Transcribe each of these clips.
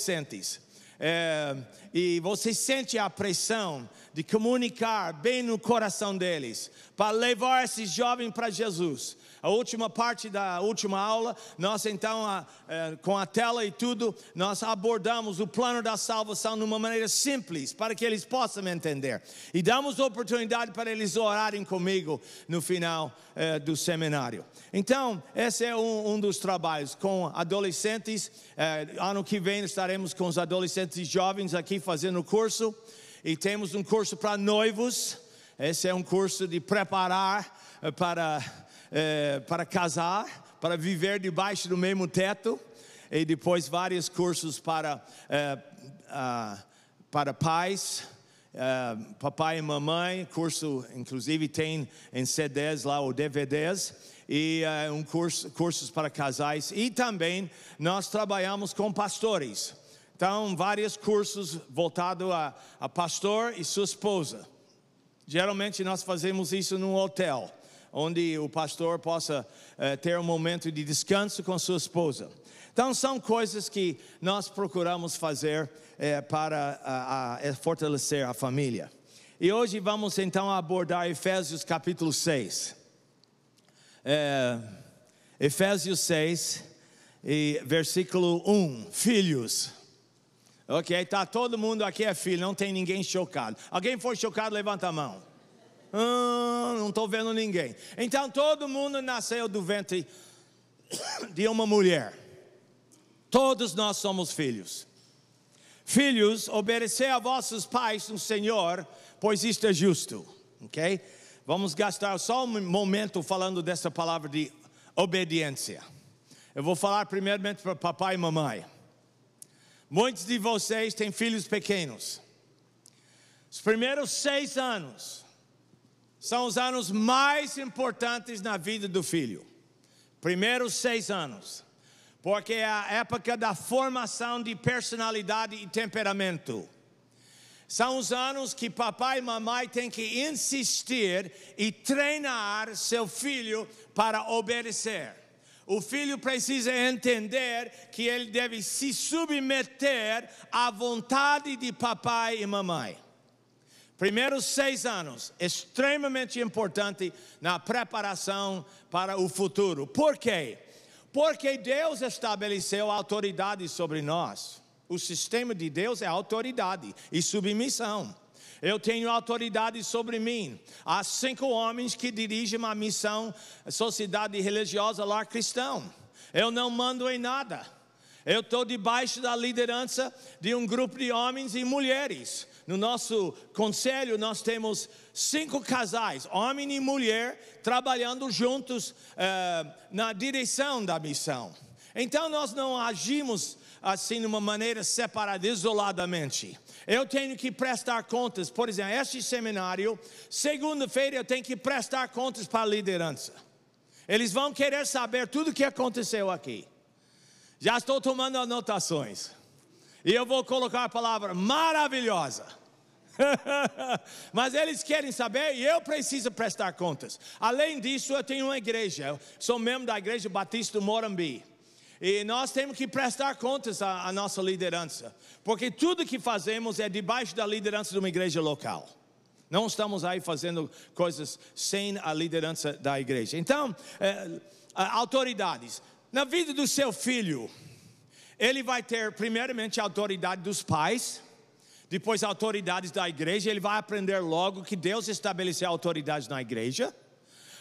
adolescentes. E você sente a pressão de comunicar bem no coração deles, para levar esses jovens para Jesus. A última parte da última aula, nós então, com a tela e tudo, nós abordamos o plano da salvação de uma maneira simples, para que eles possam entender. E damos oportunidade para eles orarem comigo no final do seminário. Então, esse é um dos trabalhos com adolescentes. Ano que vem estaremos com os adolescentes e jovens aqui fazendo o curso. E temos um curso para noivos. Esse é um curso de preparar para casar, para viver debaixo do mesmo teto. E depois vários cursos para pais, papai e mamãe. Curso, inclusive, tem em CDs lá, ou DVDs. E cursos para casais. E também nós trabalhamos com pastores. Então, vários cursos voltados a pastor e sua esposa. Geralmente nós fazemos isso num hotel, onde o pastor possa ter um momento de descanso com sua esposa. Então, são coisas que nós procuramos fazer para fortalecer a família. E hoje vamos então abordar Efésios capítulo 6. Efésios 6, e versículo 1, filhos. Ok, tá, todo mundo aqui é filho, não tem ninguém chocado. Alguém foi chocado, levanta a mão. Não estou vendo ninguém. Então todo mundo nasceu do ventre de uma mulher. Todos nós somos filhos. Filhos, obedecer a vossos pais no Senhor, pois isto é justo. Ok? Vamos gastar só um momento falando dessa palavra de obediência. Eu vou falar primeiramente para papai e mamãe. Muitos de vocês têm filhos pequenos. Os primeiros 6 anos são os anos mais importantes na vida do filho. Primeiros 6 anos. Porque é a época da formação de personalidade e temperamento. São os anos que papai e mamãe têm que insistir e treinar seu filho para obedecer. O filho precisa entender que ele deve se submeter à vontade de papai e mamãe. Primeiros 6 anos, extremamente importante na preparação para o futuro. Por quê? Porque Deus estabeleceu autoridade sobre nós. O sistema de Deus é autoridade e submissão. Eu tenho autoridade sobre mim. Há 5 homens que dirigem a missão Sociedade Religiosa Lar Cristão. Eu não mando em nada. Eu estou debaixo da liderança de um grupo de homens e mulheres. No nosso conselho nós temos 5 casais, homem e mulher, trabalhando juntos na direção da missão. Então nós não agimos assim de uma maneira separada, isoladamente. Eu tenho que prestar contas, por exemplo, este seminário, segunda-feira eu tenho que prestar contas para a liderança. Eles vão querer saber tudo o que aconteceu aqui. Já estou tomando anotações. E eu vou colocar a palavra maravilhosa. Mas eles querem saber e eu preciso prestar contas. Além disso, eu tenho uma igreja. Eu sou membro da Igreja Batista do Morumbi. E nós temos que prestar contas à nossa liderança. Porque tudo que fazemos é debaixo da liderança de uma igreja local. Não estamos aí fazendo coisas sem a liderança da igreja. Então, autoridades. Na vida do seu filho, ele vai ter primeiramente a autoridade dos pais. Depois autoridades da igreja. Ele vai aprender logo que Deus estabeleceu autoridades na igreja.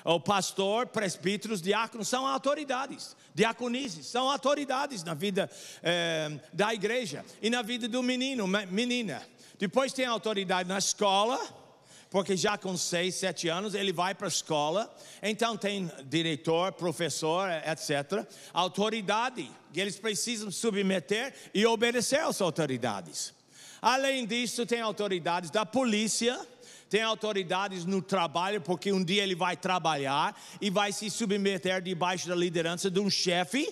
O pastor, presbíteros, diáconos são autoridades. Diaconises são autoridades na vida da igreja. E na vida do menino, menina. Depois tem autoridade na escola. Porque já com 6, 7 anos ele vai para a escola. Então tem diretor, professor, etc. Autoridade. Que eles precisam submeter e obedecer às autoridades. Além disso tem autoridades da polícia. Tem autoridades no trabalho, porque um dia ele vai trabalhar e vai se submeter debaixo da liderança de um chefe,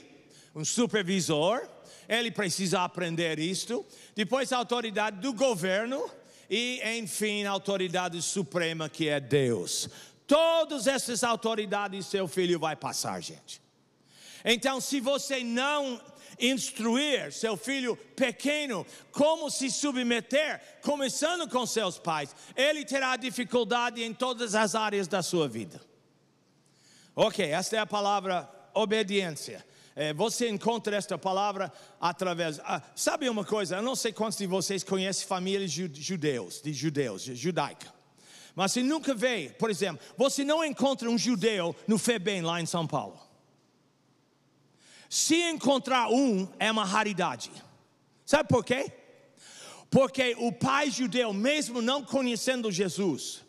um supervisor. Ele precisa aprender isto. Depois a autoridade do governo e, enfim, a autoridade suprema que é Deus. Todas essas autoridades seu filho vai passar, gente. Então, se você não instruir seu filho pequeno como se submeter, começando com seus pais, ele terá dificuldade em todas as áreas da sua vida. Ok, esta é a palavra obediência. Você encontra esta palavra através... sabe uma coisa, eu não sei quantos de vocês conhecem famílias judaica. Mas você nunca vê, por exemplo, você não encontra um judeu no FEBEM lá em São Paulo. Se encontrar um, é uma raridade. Sabe por quê? Porque o pai judeu, mesmo não conhecendo Jesus,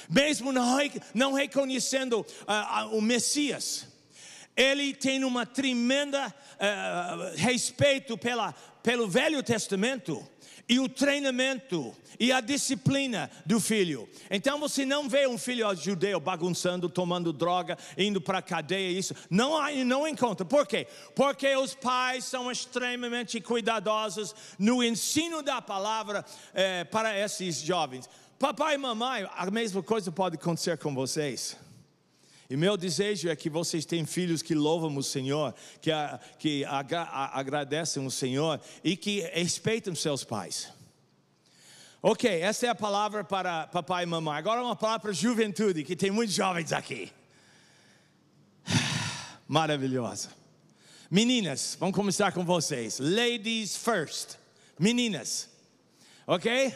mesmo não reconhecendo o Messias, ele tem uma tremenda respeito pelo Velho Testamento e o treinamento e a disciplina do filho. Então você não vê um filho judeu bagunçando, tomando droga, indo para a cadeia, isso. Não encontra. Por quê? Porque os pais são extremamente cuidadosos no ensino da palavra para esses jovens. Papai e mamãe, a mesma coisa pode acontecer com vocês. E meu desejo é que vocês tenham filhos que louvam o Senhor, que agradecem o Senhor e que respeitam seus pais. Ok, essa é a palavra para papai e mamãe. Agora uma palavra para a juventude, que tem muitos jovens aqui. Maravilhosa. Meninas, vamos começar com vocês. Ladies first. Meninas, ok?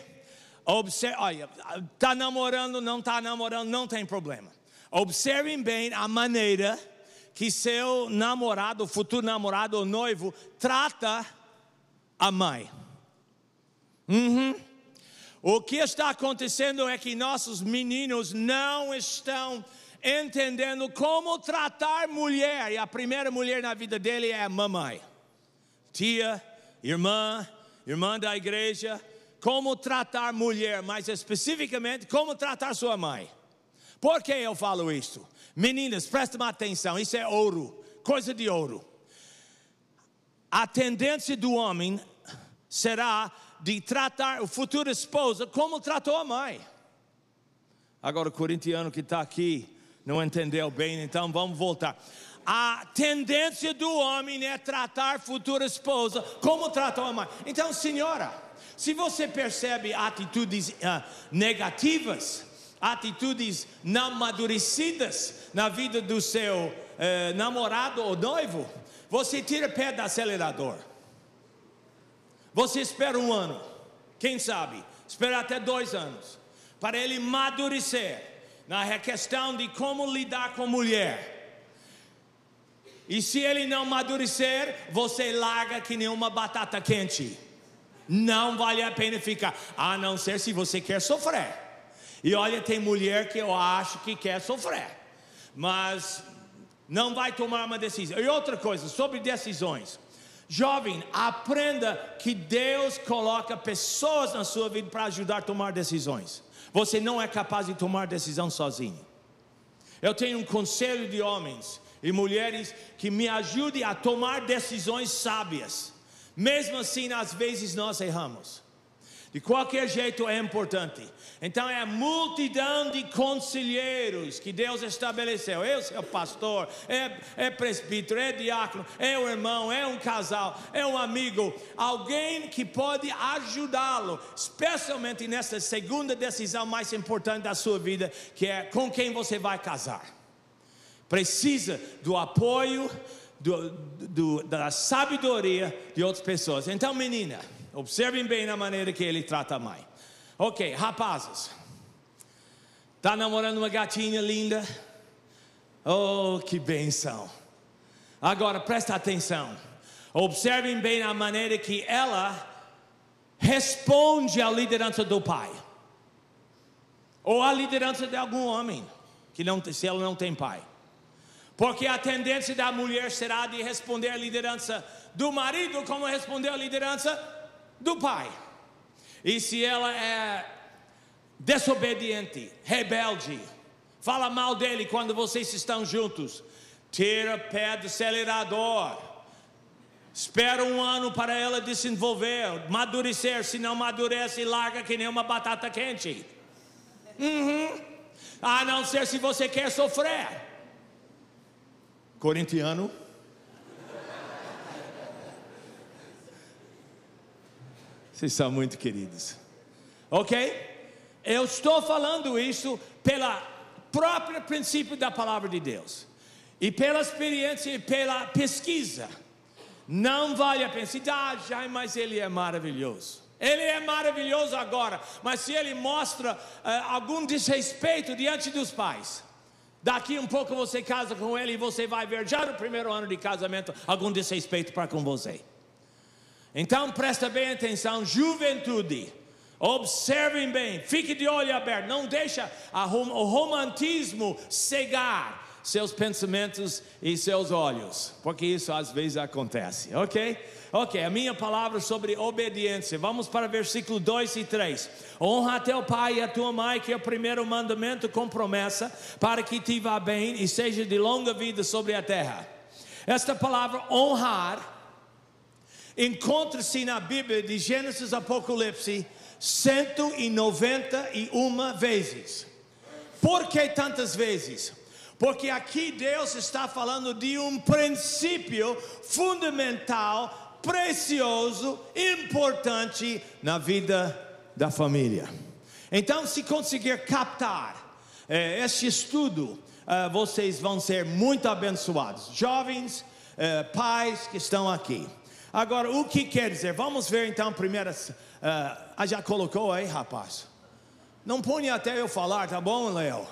Olha, está namorando, não está namorando, não tem problema. Observem bem a maneira que seu namorado, futuro namorado ou noivo, trata a mãe. O que está acontecendo é que nossos meninos não estão entendendo como tratar mulher. E a primeira mulher na vida dele é a mamãe. Tia, irmã da igreja. Como tratar mulher, mais especificamente, como tratar sua mãe. Por que eu falo isso? Meninas, prestem atenção, isso é ouro, coisa de ouro. A tendência do homem será de tratar o futuro esposa como tratou a mãe. Agora o corintiano que está aqui não entendeu bem, então vamos voltar. A tendência do homem é tratar a futura esposa como tratou a mãe. Então, senhora, se você percebe atitudes negativas, atitudes não amadurecidas na vida do seu namorado ou noivo, você tira o pé do acelerador. Você espera 1 ano, quem sabe, espera até 2 anos, para ele amadurecer na questão de como lidar com mulher. E se ele não amadurecer, você larga que nem uma batata quente. Não vale a pena ficar, a não ser se você quer sofrer. E olha, tem mulher que eu acho que quer sofrer, mas não vai tomar uma decisão. E outra coisa, sobre decisões. Jovem, aprenda que Deus coloca pessoas na sua vida para ajudar a tomar decisões. Você não é capaz de tomar decisão sozinho. Eu tenho um conselho de homens e mulheres que me ajudem a tomar decisões sábias. Mesmo assim, às vezes nós erramos. De qualquer jeito é importante. Então é a multidão de conselheiros que Deus estabeleceu. É o seu pastor, é presbítero, é diácono, é o irmão, é um casal, é um amigo. Alguém que pode ajudá-lo, especialmente nessa segunda decisão mais importante da sua vida, que é com quem você vai casar. Precisa do apoio, da sabedoria de outras pessoas. Então, menina, observem bem a maneira que ele trata a mãe. Ok, rapazes, está namorando uma gatinha linda? Oh, que benção. Agora presta atenção. Observem bem a maneira que ela responde à liderança do pai, ou à liderança de algum homem, se ela não tem pai. Porque a tendência da mulher será de responder à liderança do marido como responder à liderança do pai. E se ela é desobediente, rebelde, fala mal dele quando vocês estão juntos, tira o pé do acelerador. Espera 1 ano para ela desenvolver, amadurecer. Se não amadurece, larga que nem uma batata quente. A não ser se você quer sofrer. Corintiano. Vocês são muito queridos. Ok? Eu estou falando isso pela própria princípio da palavra de Deus. E pela experiência e pela pesquisa. Não vale a pena. Mas ele é maravilhoso. Ele é maravilhoso agora. Mas se ele mostra algum desrespeito diante dos pais, daqui um pouco você casa com ele e você vai ver já no primeiro ano de casamento algum desrespeito para com você. Então presta bem atenção, juventude. Observem bem, fique de olho aberto, não deixa o romantismo cegar seus pensamentos e seus olhos, porque isso às vezes acontece, ok? Ok, a minha palavra sobre obediência, vamos para versículo 2 e 3. Honra teu pai e a tua mãe, que é o primeiro mandamento com promessa, para que te vá bem e seja de longa vida sobre a terra. Esta palavra honrar encontra-se na Bíblia de Gênesis a Apocalipse 191 vezes. Por que tantas vezes? Porque aqui Deus está falando de um princípio fundamental, precioso, importante na vida da família. Então, se conseguir captar este estudo, vocês vão ser muito abençoados. Jovens, pais que estão aqui. Agora, o que quer dizer? Vamos ver então primeiro. Já colocou aí, rapaz? Não põe até eu falar, tá bom, Léo?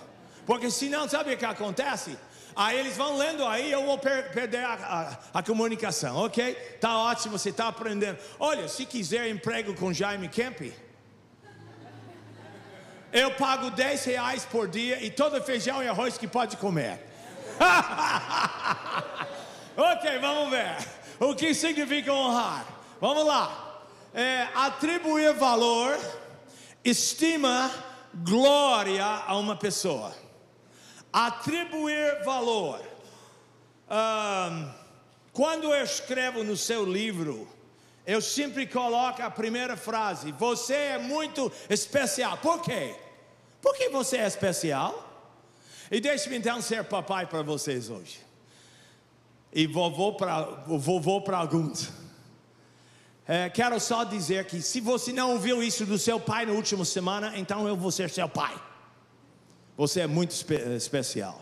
Porque senão, sabe o que acontece? Aí eles vão lendo aí, eu vou perder a comunicação, ok? Tá ótimo, você está aprendendo. Olha, se quiser emprego com Jaime Kemp, eu pago R$10 por dia e todo feijão e arroz que pode comer. Ok, vamos ver. O que significa honrar? Vamos lá. Atribuir valor, estima, glória a uma pessoa. Atribuir valor. Quando eu escrevo no seu livro, eu sempre coloco a primeira frase: você é muito especial. Por quê? Porque você é especial. E deixe-me então ser papai para vocês hoje. E vovô para alguns. Quero só dizer que se você não ouviu isso do seu pai na última semana, então eu vou ser seu pai. Você é muito especial,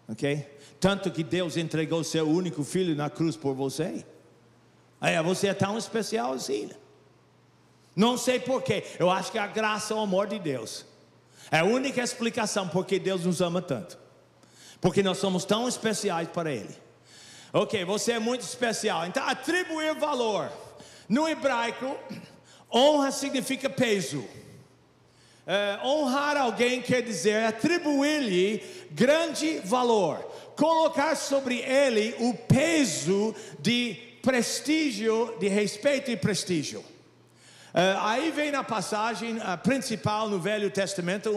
ok? Tanto que Deus entregou seu único filho na cruz por você. Você é tão especial assim. Não sei porquê. Eu acho que a graça é o amor de Deus. É a única explicação porque Deus nos ama tanto. Porque nós somos tão especiais para Ele. Ok, você é muito especial. Então, atribuir valor. No hebraico, honra significa peso. Honrar alguém quer dizer atribuir-lhe grande valor. Colocar sobre ele o peso de prestígio, de respeito e prestígio. Aí vem na passagem principal no Velho Testamento,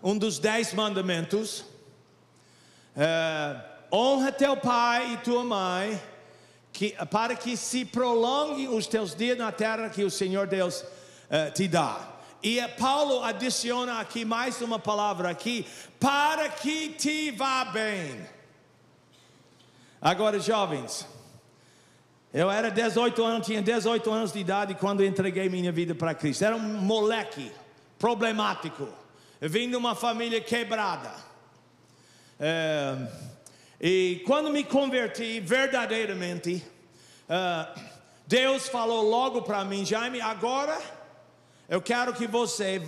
um dos 10 mandamentos. Honra teu pai e tua mãe, para que se prolonguem os teus dias na terra que o Senhor Deus te dá. E Paulo adiciona aqui mais uma palavra aqui: para que te vá bem. Agora, jovens, eu era 18 anos, tinha 18 anos de idade quando entreguei minha vida para Cristo. Era um moleque problemático. Eu vim de uma família quebrada. E quando me converti verdadeiramente, Deus falou logo para mim: Jaime, agora eu quero que você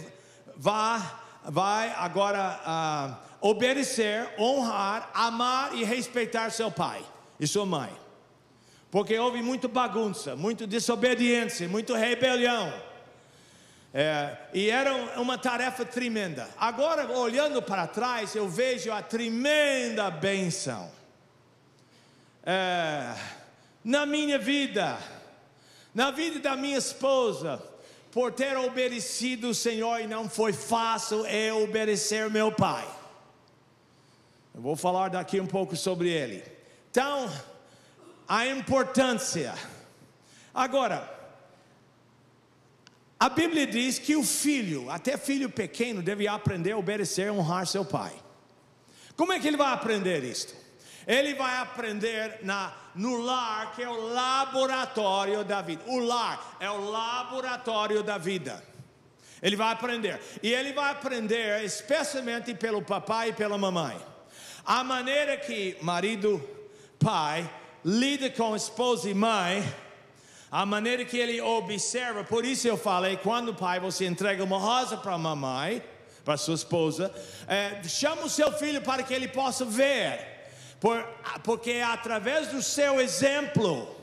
vai agora obedecer, honrar, amar e respeitar seu pai e sua mãe. Porque houve muita bagunça, muita desobediência, muita rebelião. E era uma tarefa tremenda. Agora, olhando para trás, eu vejo a tremenda bênção na minha vida, na vida da minha esposa, por ter obedecido o Senhor. E não foi fácil obedecer meu pai. Eu vou falar daqui um pouco sobre ele. Então, a importância. Agora, a Bíblia diz que o filho, até filho pequeno, deve aprender a obedecer e honrar seu pai. Como é que ele vai aprender isto? Ele vai aprender no lar, que é o laboratório da vida. O lar é o laboratório da vida. Ele vai aprender. E ele vai aprender especialmente pelo papai e pela mamãe. A maneira que marido, pai, lida com esposa e mãe, a maneira que ele observa. Por isso eu falei, quando o pai, você entrega uma rosa para a mamãe, para sua esposa, chama o seu filho para que ele possa ver. Porque através do seu exemplo,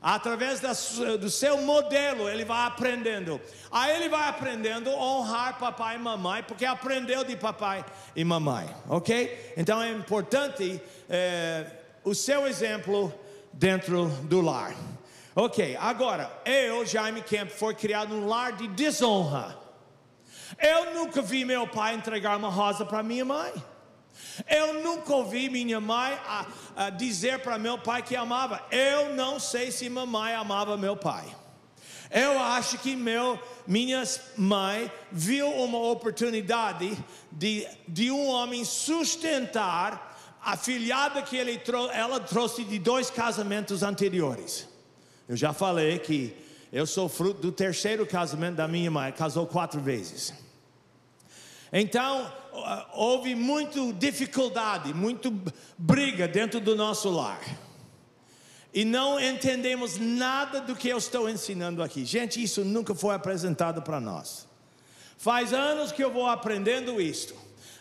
através do seu modelo, ele vai aprendendo. Aí ele vai aprendendo a honrar papai e mamãe, porque aprendeu de papai e mamãe, ok? Então é importante o seu exemplo dentro do lar. Ok, agora, Jaime Kemp, foi criado num lar de desonra. Eu nunca vi meu pai entregar uma rosa para minha mãe. Eu nunca ouvi minha mãe dizer para meu pai que amava. Eu não sei se mamãe amava meu pai. Eu acho que minha mãe viu uma oportunidade de um homem sustentar a filhada que ela trouxe de 2 casamentos anteriores. Eu já falei que eu sou fruto do 3º casamento da minha mãe. Casou 4 vezes. Então, houve muita dificuldade, muita briga dentro do nosso lar. E não entendemos nada do que eu estou ensinando aqui. Gente, isso nunca foi apresentado para nós. Faz anos que eu vou aprendendo isto.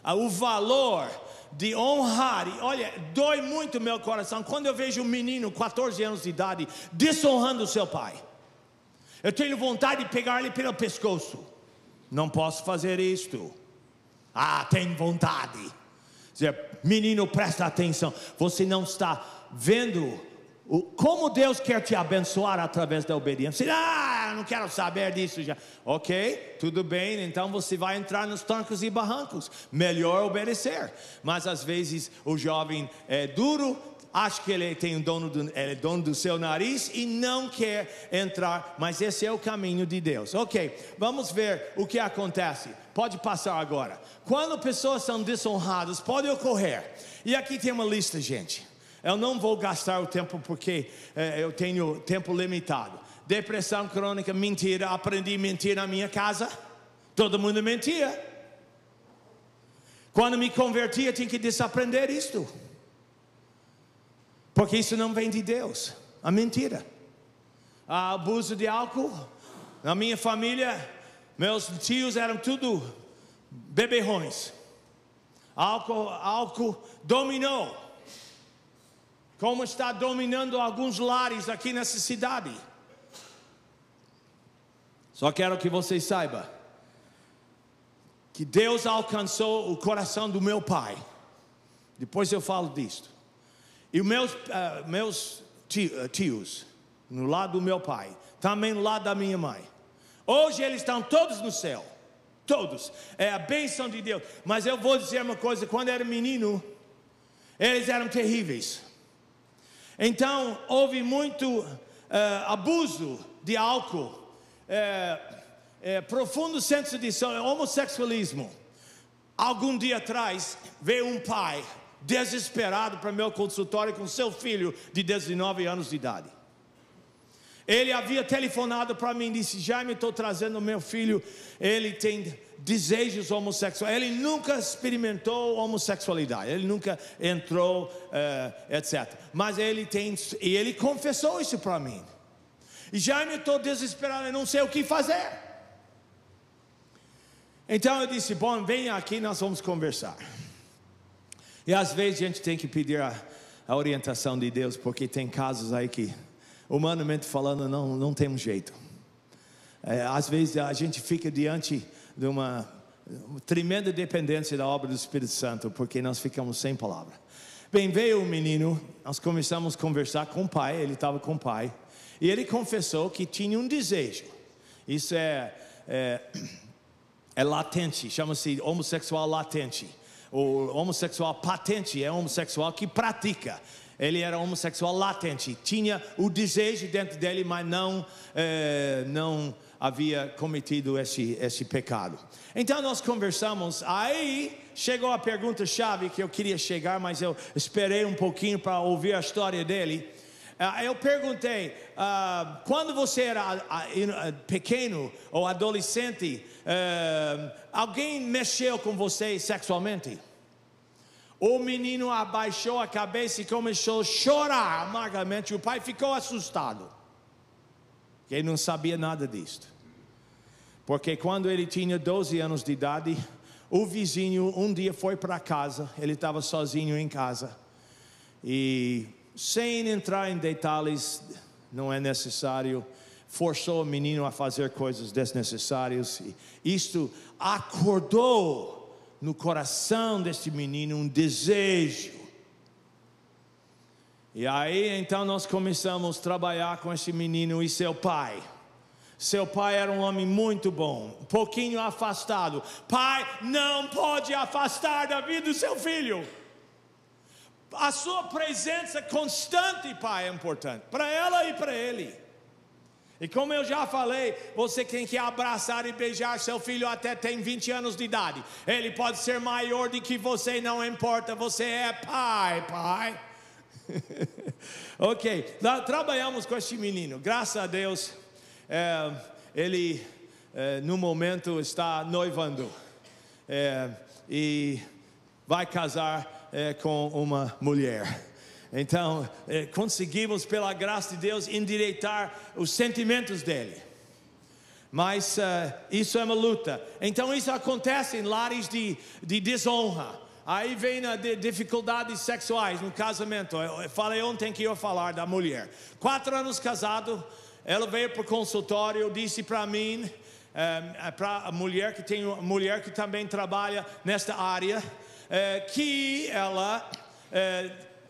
O valor de honrar. E olha, dói muito meu coração quando eu vejo um menino, 14 anos de idade, desonrando o seu pai. Eu tenho vontade de pegar ele pelo pescoço. Não posso fazer isto. Tem vontade. Dizer, menino, presta atenção. Você não está vendo como Deus quer te abençoar através da obediência. Não quero saber disso já. Ok, tudo bem. Então você vai entrar nos trancos e barrancos. Melhor obedecer. Mas às vezes o jovem é duro, acha que ele tem é dono do seu nariz e não quer entrar. Mas esse é o caminho de Deus. Ok, vamos ver o que acontece. Pode passar agora. Quando pessoas são desonradas, pode ocorrer. E aqui tem uma lista, gente. Eu não vou gastar o tempo porque eu tenho tempo limitado. Depressão crônica, mentira. Aprendi a mentir na minha casa. Todo mundo mentia. Quando me converti, eu tinha que desaprender isto. Porque isso não vem de Deus. A mentira. Abuso de álcool. Na minha família, meus tios eram tudo beberrões. Álcool dominou. Como está dominando alguns lares aqui nessa cidade. Só quero que vocês saibam que Deus alcançou o coração do meu pai. Depois eu falo disto. E os meus tios, no lado do meu pai, também no lado da minha mãe. Hoje eles estão todos no céu. Todos. É a bênção de Deus. Mas eu vou dizer uma coisa. Quando eu era menino, eles eram terríveis. Então, houve muito abuso de álcool. Profundo senso de homossexualismo. Algum dia atrás, veio um pai desesperado para meu consultório com seu filho de 19 anos de idade. Ele havia telefonado para mim e disse: Jaime, estou trazendo meu filho, ele tem desejos homossexuais. Ele nunca experimentou homossexualidade, ele nunca entrou, etc. Mas ele tem, e ele confessou isso para mim. E Jaime, estou desesperado, eu não sei o que fazer. Então eu disse: bom, venha aqui, nós vamos conversar. E às vezes a gente tem que pedir a orientação de Deus, porque tem casos aí que, humanamente falando, não temos jeito. Às vezes a gente fica diante de uma tremenda dependência da obra do Espírito Santo, porque nós ficamos sem palavra. Bem, veio o menino, nós começamos a conversar com o pai, ele estava com o pai, e ele confessou que tinha um desejo. Isso é latente, chama-se homossexual latente. O homossexual patente é homossexual que pratica. Ele era homossexual latente, tinha o desejo dentro dele, mas não havia cometido esse pecado. Então nós conversamos, aí chegou a pergunta-chave que eu queria chegar, mas eu esperei um pouquinho para ouvir a história dele. Eu perguntei, quando você era pequeno ou adolescente, alguém mexeu com você sexualmente? O menino abaixou a cabeça e começou a chorar amargamente. O pai ficou assustado, porque ele não sabia nada disso. Porque quando ele tinha 12 anos de idade, o vizinho um dia foi para casa, ele estava sozinho em casa, e sem entrar em detalhes, não é necessário, forçou o menino a fazer coisas desnecessárias, e isto acordou no coração deste menino um desejo. E aí então nós começamos a trabalhar com esse menino e seu pai. Seu pai era um homem muito bom, um pouquinho afastado. Pai não pode afastar da vida do seu filho. A sua presença constante, pai, é importante para ela e para ele. E como eu já falei, você tem que abraçar e beijar seu filho até tem 20 anos de idade. Ele pode ser maior do que você, não importa, você é pai. Ok, trabalhamos com este menino, graças a Deus. Ele no momento está noivando e vai casar com uma mulher. Então conseguimos pela graça de Deus endireitar os sentimentos dele. Mas isso é uma luta. Então isso acontece em lares de desonra. Aí vem as dificuldades sexuais no casamento. Eu falei ontem que eu ia falar da mulher. 4 anos casado, ela veio para o consultório, disse para mim, para a mulher que tem mulher que também trabalha nesta área, que ela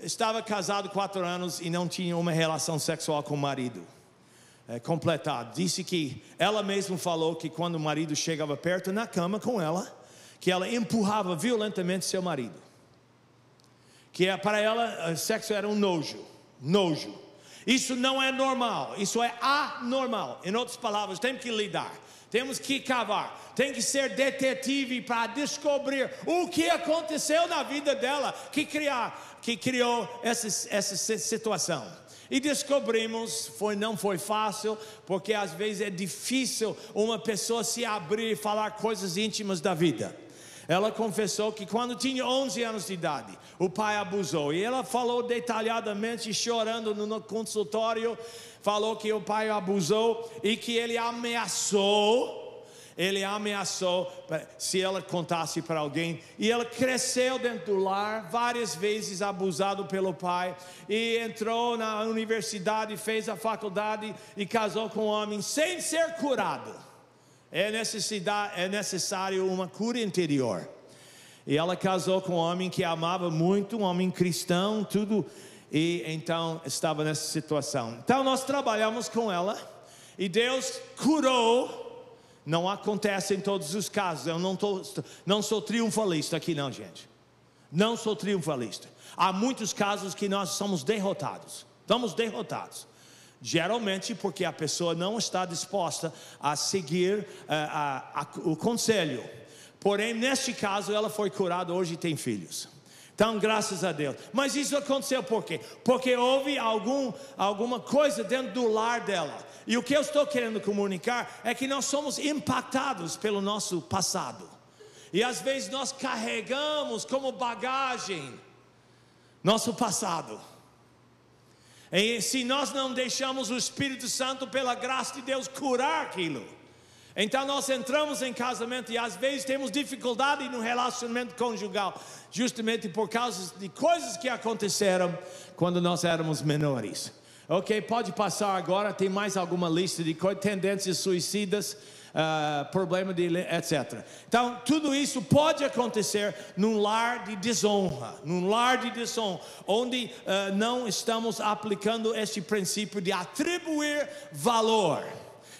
estava casada 4 anos e não tinha uma relação sexual com o marido completado. Disse que ela mesma falou que quando o marido chegava perto na cama com ela, que ela empurrava violentamente seu marido, que para ela sexo era um nojo. Isso não é normal, isso é anormal. Em outras palavras, temos que lidar, temos que cavar, tem que ser detetive para descobrir o que aconteceu na vida dela que criou essa situação. E descobrimos, não foi fácil, porque às vezes é difícil uma pessoa se abrir e falar coisas íntimas da vida. Ela confessou que quando tinha 11 anos de idade, o pai abusou. E ela falou detalhadamente, chorando no consultório, falou que o pai abusou e que ele ameaçou se ela contasse para alguém. E ela cresceu dentro do lar, várias vezes abusado pelo pai, e entrou na universidade, fez a faculdade e casou com um homem sem ser curado. É necessário uma cura interior. E ela casou com um homem que amava muito, um homem cristão, tudo. E então estava nessa situação. Então nós trabalhamos com ela e Deus curou. Não acontece em todos os casos. Eu não sou triunfalista aqui não, gente. Não sou triunfalista. Há muitos casos que nós somos derrotados. Estamos derrotados. Geralmente porque a pessoa não está disposta a seguir o conselho. Porém, neste caso, ela foi curada, hoje tem filhos. Então, graças a Deus. Mas isso aconteceu por quê? Porque houve alguma coisa dentro do lar dela. E o que eu estou querendo comunicar é que nós somos impactados pelo nosso passado. E às vezes nós carregamos como bagagem nosso passado. E se nós não deixamos o Espírito Santo, pela graça de Deus, curar aquilo, então nós entramos em casamento e às vezes temos dificuldade no relacionamento conjugal, justamente por causa de coisas que aconteceram quando nós éramos menores. Ok, pode passar agora, tem mais alguma lista de tendências suicidas, problema de etc. Então tudo isso pode acontecer num lar de desonra, onde não estamos aplicando este princípio de atribuir valor.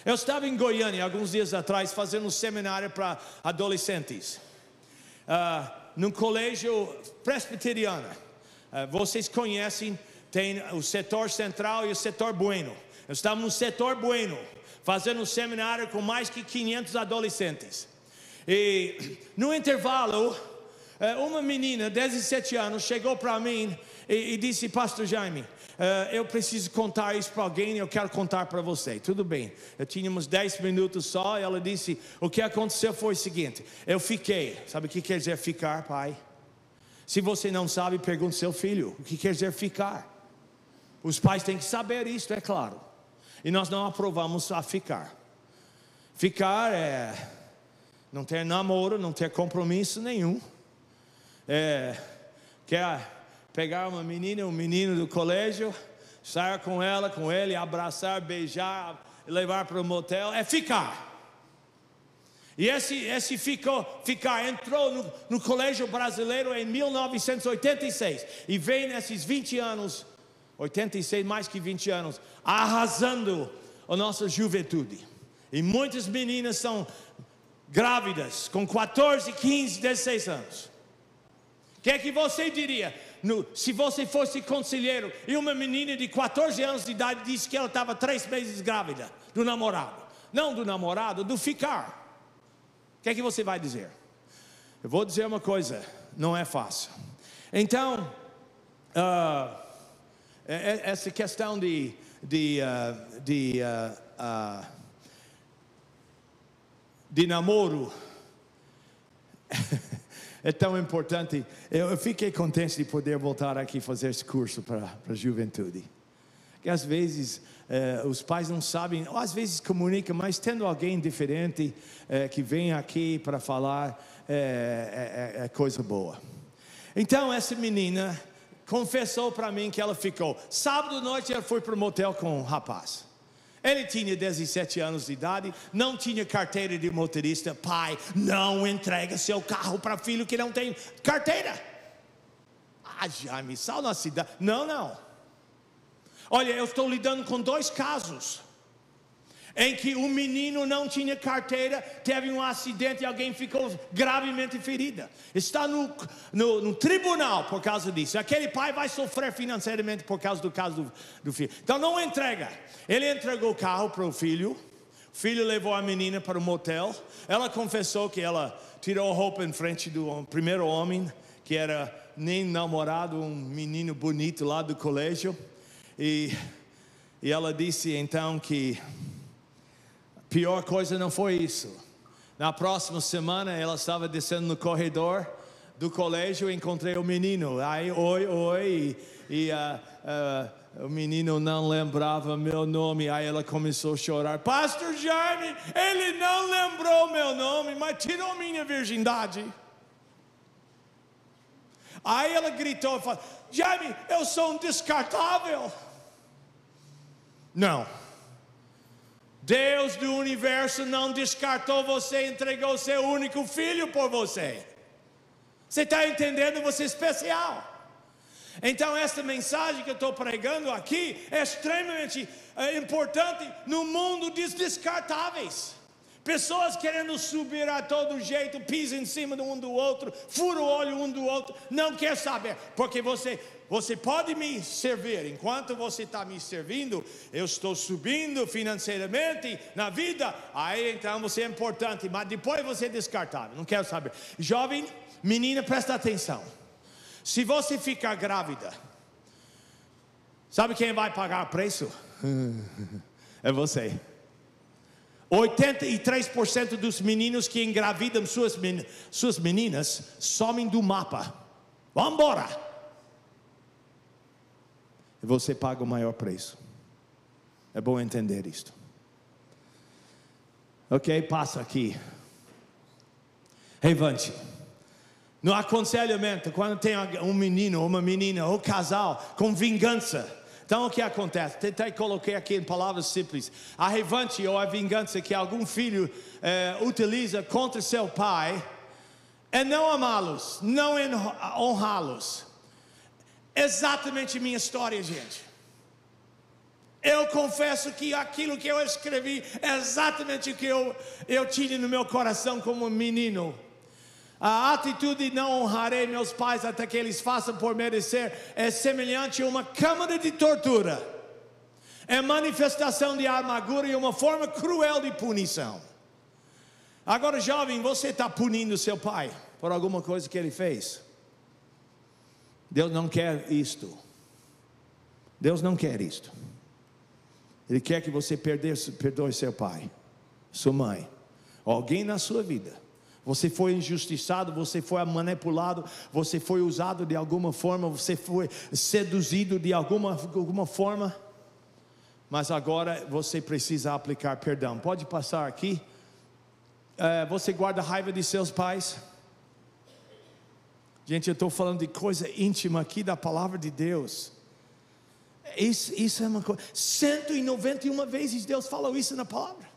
Eu estava em Goiânia alguns dias atrás fazendo um seminário para adolescentes, num colégio presbiteriano. Vocês conhecem, tem o setor central e o setor bueno. Eu estava no setor bueno, fazendo um seminário com mais que 500 adolescentes. E no intervalo, uma menina de 17 anos chegou para mim e disse: Pastor Jaime, eu preciso contar isso para alguém, eu quero contar para você. Tudo bem, eu tínhamos 10 minutos só. E ela disse: o que aconteceu foi o seguinte: eu fiquei. Sabe o que quer dizer ficar, pai? Se você não sabe, pergunte seu filho o que quer dizer ficar. Os pais têm que saber isso, é claro. E nós não aprovamos a ficar. Ficar é não ter namoro, não ter compromisso nenhum. Quer pegar uma menina, um menino do colégio, sair com ela, com ele, abraçar, beijar, levar para o motel, é ficar. E esse ficar entrou no colégio brasileiro em 1986. E vem nesses 20 anos, 86, mais que 20 anos, arrasando a nossa juventude. E muitas meninas são grávidas com 14, 15, 16 anos. O que é que você diria se você fosse conselheiro e uma menina de 14 anos de idade disse que ela estava 3 meses grávida do namorado? Não do namorado, do ficar. O que é que você vai dizer? Eu vou dizer uma coisa: não é fácil. Então, essa questão de namoro é tão importante. Eu fiquei contente de poder voltar aqui fazer esse curso para a juventude. Que às vezes os pais não sabem, ou às vezes comunicam, mas tendo alguém diferente que vem aqui para falar é coisa boa. Então essa menina confessou para mim que ela ficou. Sábado à noite ela foi para o motel com um rapaz. Ele tinha 17 anos de idade, não tinha carteira de motorista. Pai, não entrega seu carro para filho que não tem carteira. Jaime, sal na cidade. Não. Olha, eu estou lidando com 2 casos em que um menino não tinha carteira, teve um acidente e alguém ficou gravemente ferida. Está no tribunal por causa disso. Aquele pai vai sofrer financeiramente por causa do caso do filho. Então não entrega. Ele entregou o carro para o filho levou a menina para o motel. Ela confessou que ela tirou a roupa em frente do primeiro homem, que era nem namorado, um menino bonito lá do colégio. E ela disse então que a pior coisa não foi isso. Na próxima semana ela estava descendo no corredor do colégio e encontrei o menino. Aí, oi. E o menino não lembrava meu nome. Aí ela começou a chorar. Pastor Jaime, ele não lembrou meu nome, mas tirou minha virgindade. Aí ela gritou e falou: Jaime, eu sou um descartável. Não. Deus do universo não descartou você, entregou seu único filho por você. Você está entendendo? Você é especial. Então essa mensagem que eu estou pregando aqui é extremamente importante no mundo dos descartáveis. Pessoas querendo subir a todo jeito, pisa em cima de um do outro, fura o olho um do outro, não quer saber, porque você pode me servir. Enquanto você está me servindo, eu estou subindo financeiramente na vida. Aí então você é importante, mas depois você é descartável, não quero saber. Jovem, menina, presta atenção. Se você ficar grávida, sabe quem vai pagar o preço? É você. 83% dos meninos que engravidam suas meninas somem do mapa. Vamos embora. E você paga o maior preço. É bom entender isto. Ok, passa aqui. Levante. No aconselhamento, quando tem um menino, uma menina, ou casal com vingança. Então o que acontece? Tentei colocar aqui em palavras simples. A revanche ou a vingança que algum filho utiliza contra seu pai é não amá-los, não honrá-los. Exatamente minha história, gente. Eu confesso que aquilo que eu escrevi é exatamente o que eu tinha no meu coração como menino. A atitude de não honrarei meus pais até que eles façam por merecer é semelhante a uma câmara de tortura. É manifestação de amargura e uma forma cruel de punição. Agora, jovem, você está punindo seu pai por alguma coisa que ele fez? Deus não quer isto. Deus não quer isto. Ele quer que você perdoe seu pai, sua mãe, alguém na sua vida. Você foi injustiçado, você foi manipulado, você foi usado de alguma forma, você foi seduzido de alguma forma. Mas agora você precisa aplicar perdão. Pode passar aqui. Você guarda raiva de seus pais? Gente, eu estou falando de coisa íntima aqui da palavra de Deus. Isso é uma coisa. 191 vezes Deus falou isso na palavra.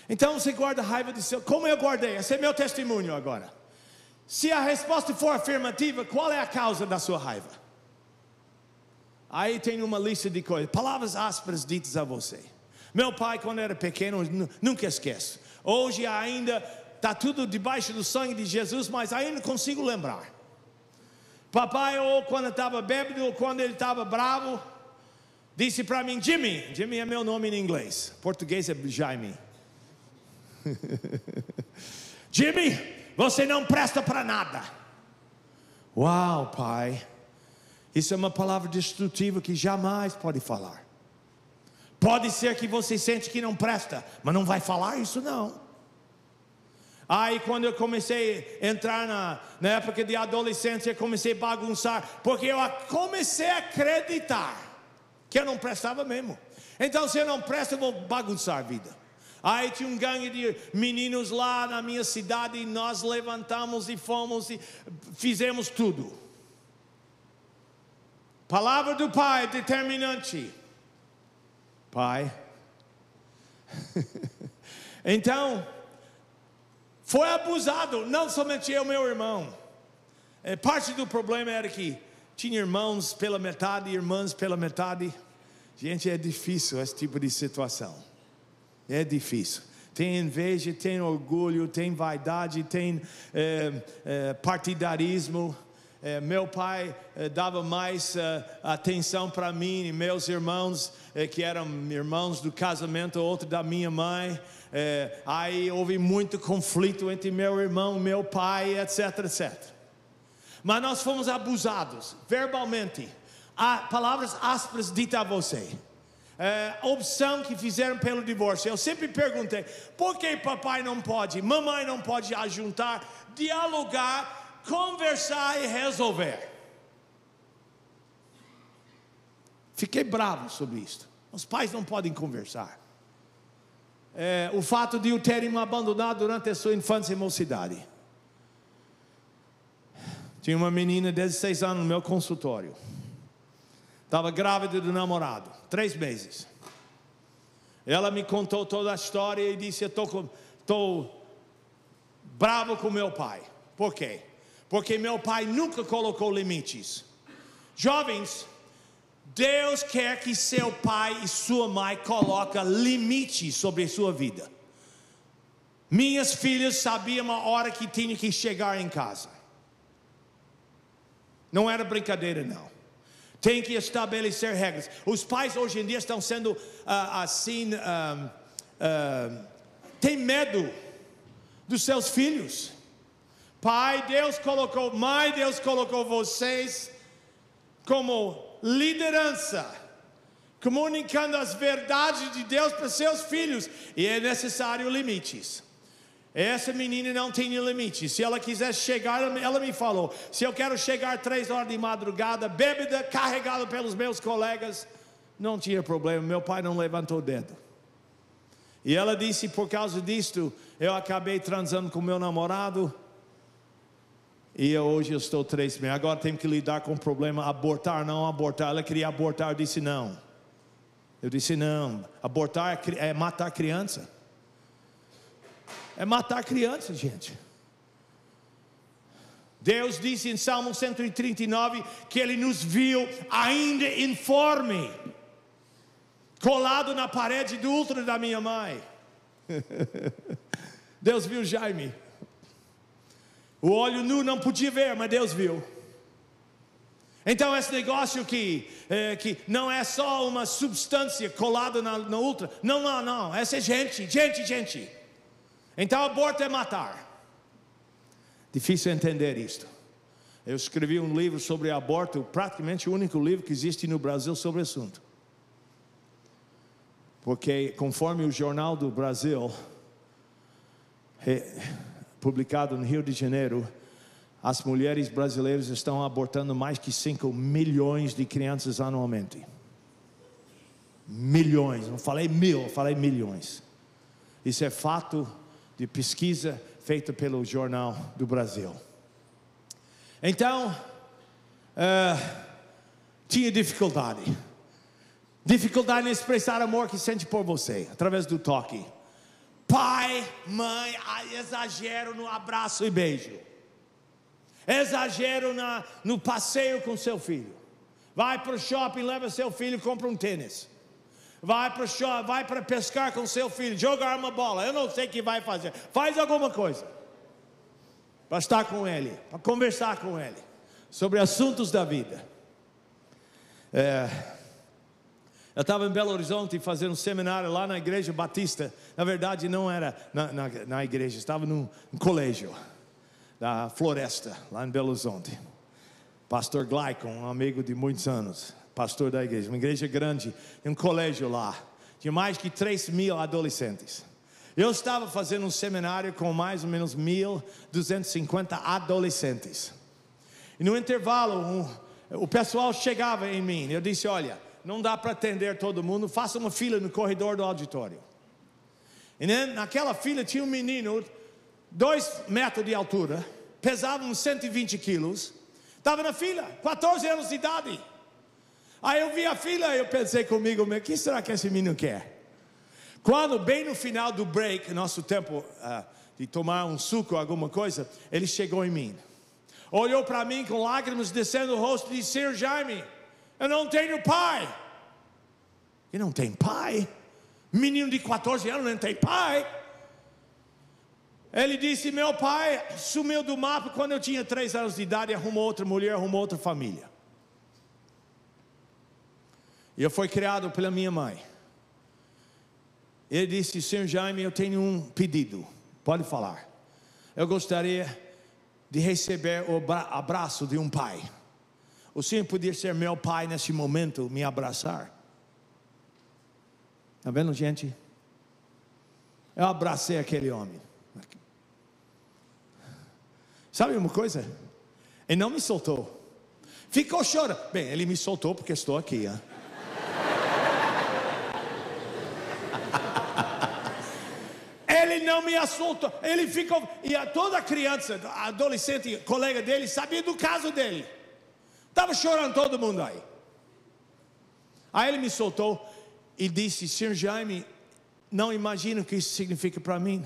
Então você guarda raiva de seu. Como eu guardei? Esse é meu testemunho agora. Se a resposta for afirmativa, qual é a causa da sua raiva? Aí tem uma lista de coisas, palavras ásperas ditas a você. Meu pai, quando era pequeno, nunca esqueço. Hoje ainda está tudo debaixo do sangue de Jesus, mas ainda consigo lembrar. Papai, ou quando estava bêbado, ou quando ele estava bravo, disse para mim: Jimmy. Jimmy é meu nome em inglês, português é Jaime. Jimmy, você não presta para nada. Uau, pai. Isso é uma palavra destrutiva que jamais pode falar. Pode ser que você sente que não presta, mas não vai falar isso não. Aí quando eu comecei a entrar na época de adolescência, eu comecei a bagunçar, porque eu comecei a acreditar que eu não prestava mesmo. Então se eu não presto, eu vou bagunçar a vida. Aí tinha um gangue de meninos lá na minha cidade, e nós levantamos e fomos e fizemos tudo. Palavra do pai determinante. Pai. Então, foi abusado, não somente eu, meu irmão. Parte do problema era que tinha irmãos pela metade, irmãs pela metade. Gente, é difícil esse tipo de situação. É difícil. Tem inveja, tem orgulho, tem vaidade, tem partidarismo. Meu pai dava mais atenção para mim e meus irmãos, que eram irmãos do casamento, outro da minha mãe. Aí houve muito conflito entre meu irmão, meu pai, etc, etc. Mas nós fomos abusados verbalmente. Palavras ásperas ditas a você. Opção que fizeram pelo divórcio. Eu sempre perguntei: por que papai não pode, mamãe não pode ajuntar, dialogar, conversar e resolver? Fiquei bravo sobre isso. Os pais não podem conversar. O fato de o terem abandonado durante a sua infância e mocidade. Tinha uma menina de 16 anos no meu consultório. Estava grávida do namorado, 3 meses. Ela me contou toda a história e disse: eu estou bravo com meu pai. Por quê? Porque meu pai nunca colocou limites. Jovens, Deus quer que seu pai e sua mãe coloquem limites sobre a sua vida. Minhas filhas sabiam a hora que tinha que chegar em casa. Não era brincadeira não. Tem que estabelecer regras. Os pais hoje em dia estão sendo tem medo dos seus filhos. Pai, Deus colocou, mãe, Deus colocou vocês como liderança, comunicando as verdades de Deus para seus filhos, e é necessário limites. Essa menina não tinha limites. Se ela quisesse chegar, ela me falou: se eu quero chegar 3 horas de madrugada, bêbada, carregada pelos meus colegas, não tinha problema, meu pai não levantou o dedo. E ela disse: por causa disto, eu acabei transando com meu namorado, e hoje eu estou 3 meses. Agora tenho que lidar com o problema, abortar, não abortar. Ela queria abortar, eu disse não. Eu disse não, abortar é matar criança. É matar criança, gente. Deus disse em Salmo 139 que Ele nos viu ainda informe, colado na parede do útero da minha mãe. Deus viu Jaime. O olho nu não podia ver, mas Deus viu. Então esse negócio que não é só uma substância colada na outra. Não. Essa é gente. Então aborto é matar. Difícil entender isto. Eu escrevi um livro sobre aborto, praticamente o único livro que existe no Brasil sobre o assunto. Porque conforme o Jornal do Brasil, publicado no Rio de Janeiro, as mulheres brasileiras estão abortando mais que 5 milhões de crianças anualmente. Milhões, não falei mil, falei milhões. Isso é fato de pesquisa feita pelo Jornal do Brasil. Então, tinha dificuldade em expressar amor que sente por você, através do toque. Pai, mãe, exagero no abraço e beijo. Exagero no passeio com seu filho. Vai para o shopping, leva seu filho e compra um tênis. Vai para o shopping, vai para pescar com seu filho, jogar uma bola. Eu não sei o que vai fazer. Faz alguma coisa para estar com ele, para conversar com ele sobre assuntos da vida. Eu estava em Belo Horizonte fazendo um seminário lá na igreja batista. Na verdade não era na igreja, estava num colégio da Floresta, lá em Belo Horizonte. Pastor Glaicon, um amigo de muitos anos, pastor da igreja, uma igreja grande, um colégio lá, tinha mais de 3.000 adolescentes. Eu estava fazendo um seminário com mais ou menos 1.250 adolescentes. E no intervalo, o pessoal chegava em mim. Eu disse: olha, não dá para atender todo mundo, faça uma fila no corredor do auditório. E naquela fila tinha um menino, 2 metros de altura, pesava uns 120 quilos, estava na fila, 14 anos de idade. Aí eu vi a fila e eu pensei comigo: o que será que esse menino quer? Quando bem no final do break, nosso tempo de tomar um suco, alguma coisa, ele chegou em mim, olhou para mim com lágrimas descendo o rosto e disse: Sr. Jaime, eu não tenho pai. E não tem pai? Menino de 14 anos não tem pai? Ele disse: meu pai sumiu do mapa quando eu tinha 3 anos de idade, arrumou outra mulher, arrumou outra família. E eu fui criado pela minha mãe. Ele disse: Sr. Jaime, eu tenho um pedido, pode falar. Eu gostaria de receber o abraço de um pai. O senhor podia ser meu pai nesse momento, me abraçar? Está vendo, gente? Eu abracei aquele homem. Sabe uma coisa? Ele não me soltou. Ficou chorando. Bem, ele me soltou porque estou aqui. Ele não me assoltou. Ele ficou. E toda criança, adolescente, colega dele, sabia do caso dele. Estava chorando todo mundo aí. Aí ele me soltou e disse: Sr. Jaime, não imagino o que isso significa para mim.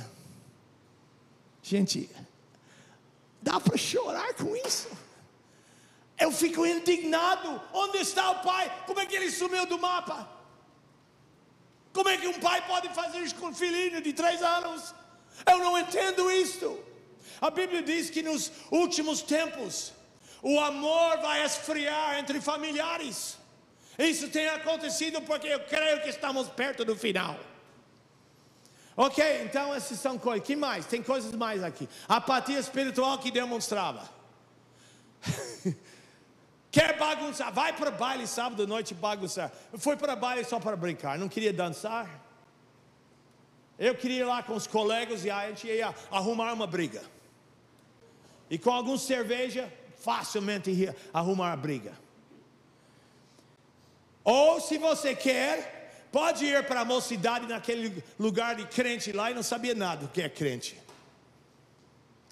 Gente, dá para chorar com isso? Eu fico indignado. Onde está o pai? Como é que ele sumiu do mapa? Como é que um pai pode fazer isso com um filhinho de 3 anos? Eu não entendo isto. A Bíblia diz que nos últimos tempos o amor vai esfriar entre familiares. Isso tem acontecido porque eu creio que estamos perto do final. Ok, então essas são coisas. Que mais? Tem coisas mais aqui. Apatia espiritual que demonstrava. Quer bagunçar? Vai para baile sábado à noite bagunçar. Foi para baile só para brincar, não queria dançar. Eu queria ir lá com os colegas e a gente ia arrumar uma briga. E com alguma cerveja, facilmente ia arrumar a briga. Ou se você quer, pode ir para a mocidade naquele lugar de crente lá e não sabia nada do que é crente.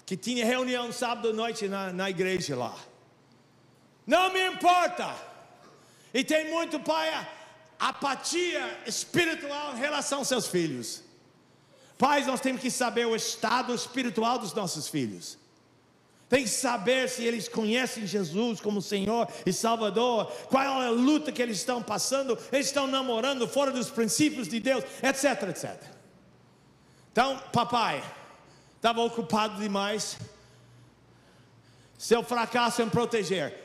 Que tinha reunião sábado à noite na igreja lá. Não me importa. E tem muito pai, apatia espiritual em relação aos seus filhos. Pais, nós temos que saber o estado espiritual dos nossos filhos. Tem que saber se eles conhecem Jesus como Senhor e Salvador. Qual é a luta que eles estão passando. Eles estão namorando fora dos princípios de Deus, etc, etc. Então, papai estava ocupado demais. Seu fracasso em proteger.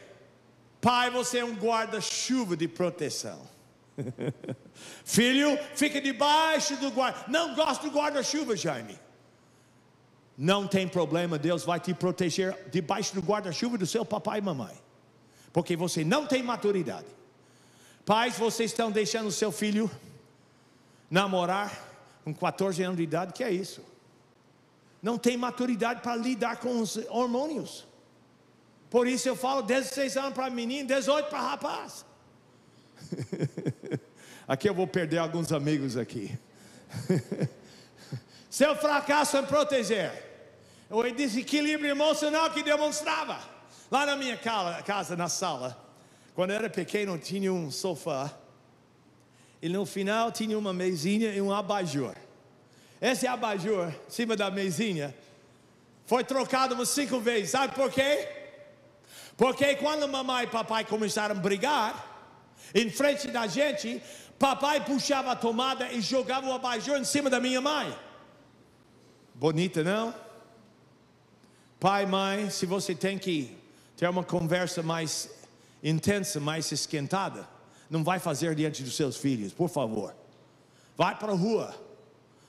Pai, você é um guarda-chuva de proteção. Filho, fica debaixo do guarda. Não gosto do guarda-chuva, Jaime. Não tem problema, Deus vai te proteger debaixo do guarda-chuva do seu papai e mamãe. Porque você não tem maturidade. Pais, vocês estão deixando o seu filho namorar com 14 anos de idade, que é isso? Não tem maturidade para lidar com os hormônios. Por isso eu falo 16 anos para menino, 18 para rapaz. Aqui eu vou perder alguns amigos aqui. Seu fracasso em proteger, o desequilíbrio emocional que demonstrava. Lá na minha casa, na sala, quando eu era pequeno, tinha um sofá. E no final tinha uma mesinha e um abajur. Esse abajur, em cima da mesinha, foi trocado umas 5 vezes. Sabe por quê? Porque quando mamãe e papai começaram a brigar, em frente da gente, papai puxava a tomada e jogava o abajur em cima da minha mãe. Bonita, não? Pai, mãe, se você tem que ter uma conversa mais intensa, mais esquentada, não vai fazer diante dos seus filhos, por favor. Vai para a rua.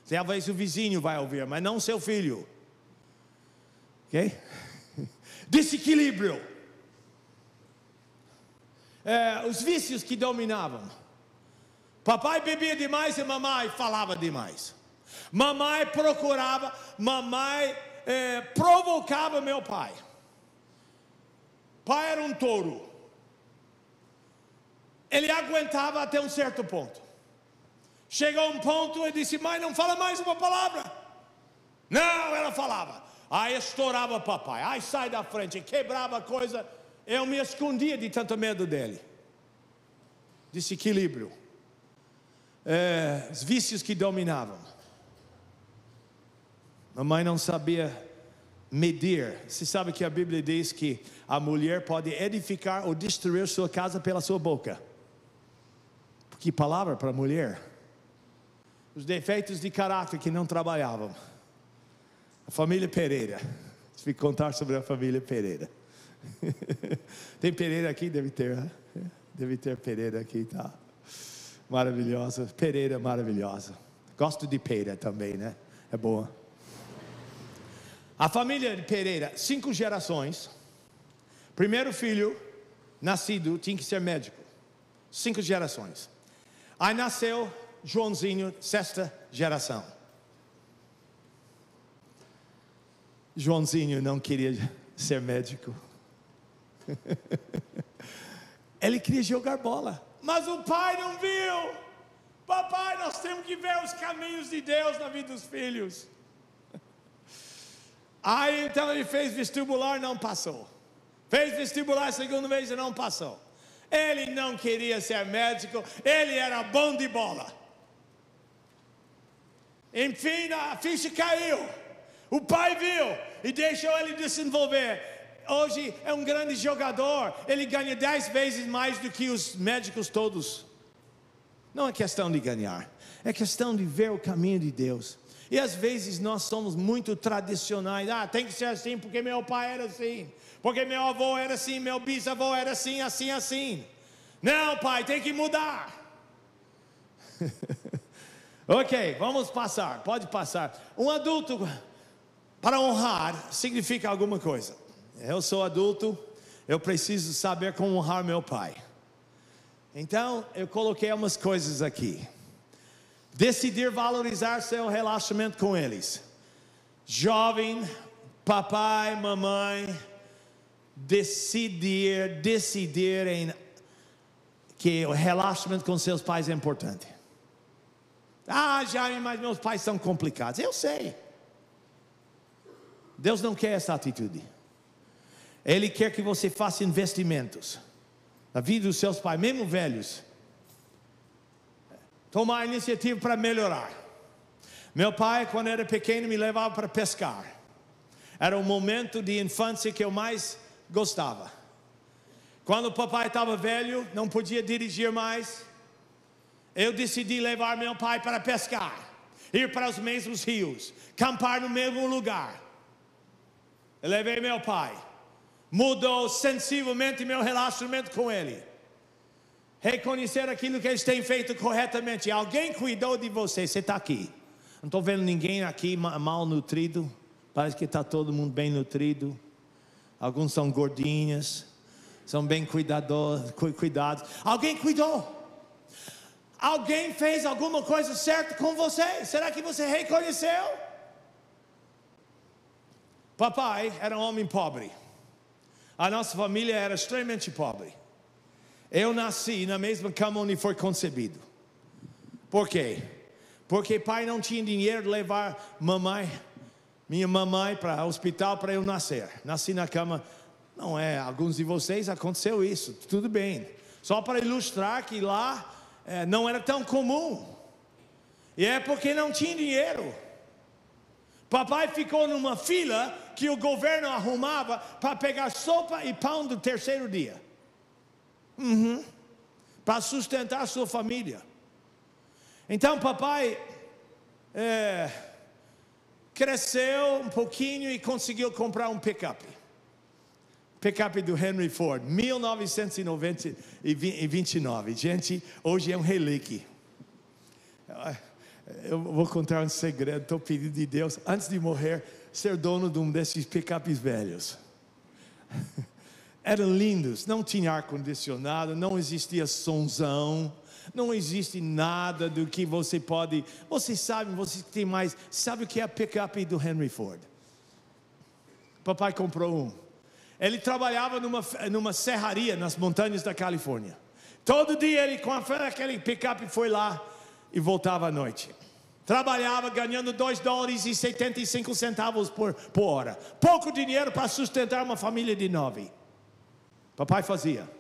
Talvez o vizinho vai ouvir, mas não seu filho. Ok? Desequilíbrio. Os vícios que dominavam. Papai bebia demais e mamãe falava demais. Mamãe procurava, mamãe provocava meu pai. Pai era um touro. Ele aguentava até um certo ponto. Chegou um ponto e disse: mãe, não fala mais uma palavra. Não, ela falava. Aí estourava papai. Aí sai da frente, quebrava a coisa. Eu me escondia de tanto medo dele. Desequilíbrio. Os vícios que dominavam. Mamãe não sabia medir. Você sabe que a Bíblia diz que a mulher pode edificar ou destruir sua casa pela sua boca. Que palavra para a mulher. Os defeitos de caráter que não trabalhavam. A família Pereira. Deixa eu contar sobre a família Pereira. Tem Pereira aqui? Deve ter, né? Deve ter Pereira aqui, tá? Maravilhosa. Pereira maravilhosa. Gosto de Pereira também, né? É boa. A família Pereira, 5 gerações. Primeiro filho nascido tinha que ser médico. 5 gerações. Aí nasceu Joãozinho, 6ª geração. Joãozinho não queria ser médico. Ele queria jogar bola. Mas o pai não viu. Papai, nós temos que ver os caminhos de Deus na vida dos filhos. Aí então ele fez vestibular, não passou. Fez vestibular a segunda vez e não passou. Ele não queria ser médico, ele era bom de bola. Enfim, a ficha caiu. O pai viu e deixou ele desenvolver. Hoje é um grande jogador. Ele ganha 10 vezes mais do que os médicos todos. Não é questão de ganhar, é questão de ver o caminho de Deus. E às vezes nós somos muito tradicionais. Tem que ser assim porque meu pai era assim, porque meu avô era assim, meu bisavô era assim, assim, assim. Não, pai, tem que mudar. Ok, vamos passar, pode passar. Um adulto, para honrar, significa alguma coisa. Eu sou adulto, eu preciso saber como honrar meu pai. Então, eu coloquei umas coisas aqui. Decidir valorizar seu relacionamento com eles. Jovem, papai, mamãe, decidir que o relacionamento com seus pais é importante. Jaime, mas meus pais são complicados. Eu sei. Deus não quer essa atitude. Ele quer que você faça investimentos na vida dos seus pais, mesmo velhos. Tomar iniciativa para melhorar. Meu pai, quando era pequeno, me levava para pescar. Era o momento de infância que eu mais gostava. Quando o papai estava velho, não podia dirigir mais, eu decidi levar meu pai para pescar, ir para os mesmos rios, acampar no mesmo lugar. Eu levei meu pai. Mudou sensivelmente meu relacionamento com Ele. Reconhecer aquilo que eles têm feito corretamente. Alguém cuidou de você. Você está aqui. Não estou vendo ninguém aqui mal nutrido. Parece que está todo mundo bem nutrido. Alguns são gordinhas. São bem cuidados. Alguém cuidou. Alguém fez alguma coisa certa com você. Será que você reconheceu? Papai era um homem pobre. A nossa família era extremamente pobre. Eu nasci na mesma cama onde foi concebido. Por quê? Porque pai não tinha dinheiro de levar minha mamãe para o hospital para eu nascer. Nasci na cama. Não é, alguns de vocês aconteceu isso. Tudo bem. Só para ilustrar que lá não era tão comum. E é porque não tinha dinheiro. Papai ficou numa fila que o governo arrumava para pegar sopa e pão do terceiro dia. Para sustentar a sua família. Então papai cresceu um pouquinho e conseguiu comprar um pick-up. Pick-up do Henry Ford, 1929. Gente, hoje é um relíquio. Eu vou contar um segredo. Estou pedindo de Deus, antes de morrer, ser dono de um desses pick-ups velhos. Eram lindos, não tinha ar-condicionado, não existia sonzão, não existe nada do que você pode. Vocês sabem, vocês têm mais. Sabe o que é pick-up do Henry Ford? Papai comprou um. Ele trabalhava numa serraria nas montanhas da Califórnia. Todo dia ele, com aquele pick-up, foi lá e voltava à noite. Trabalhava ganhando $2,75 por hora. Pouco dinheiro para sustentar uma família de 9. Papai fazia.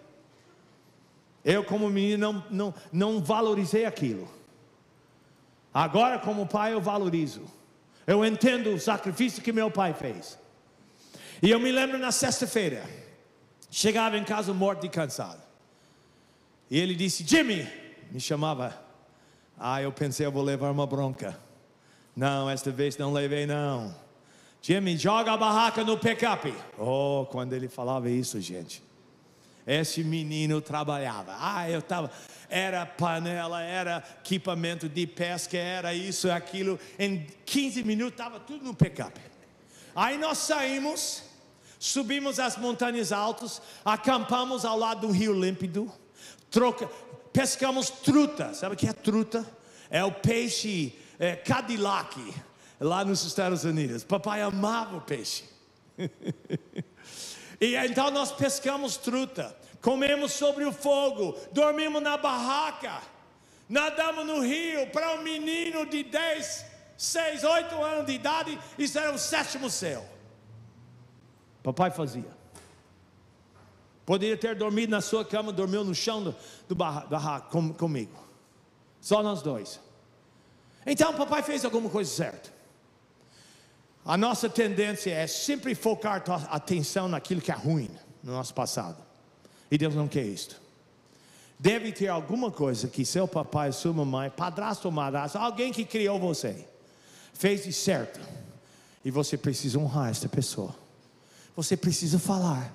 Eu, como menino, não valorizei aquilo. Agora, como pai, eu valorizo. Eu entendo o sacrifício que meu pai fez. E eu me lembro na sexta-feira, chegava em casa morto e cansado. E ele disse: Jimmy, me chamava. Eu pensei, eu vou levar uma bronca. Não, esta vez não levei não. Jimmy, joga a barraca no pick-up. Quando ele falava isso, gente, esse menino trabalhava. Era panela, era equipamento de pesca, era isso, aquilo. Em 15 minutos estava tudo no pick-up. Aí nós saímos, subimos as montanhas altas, acampamos ao lado do rio límpido, pescamos truta. Sabe o que é truta? É o peixe Cadillac, lá nos Estados Unidos. Papai amava o peixe. E então nós pescamos truta, comemos sobre o fogo, dormimos na barraca, nadamos no rio. Para um menino de 10, 6, 8 anos de idade, isso era o 7º céu. Papai fazia. Poderia ter dormido na sua cama, dormiu no chão do barraco comigo. Só nós dois. Então papai fez alguma coisa certa. A nossa tendência é sempre focar a atenção naquilo que é ruim no nosso passado. E Deus não quer isto. Deve ter alguma coisa que seu papai, sua mamãe, padrasto ou madrasto, alguém que criou você, fez de certo. E você precisa honrar esta pessoa. Você precisa falar.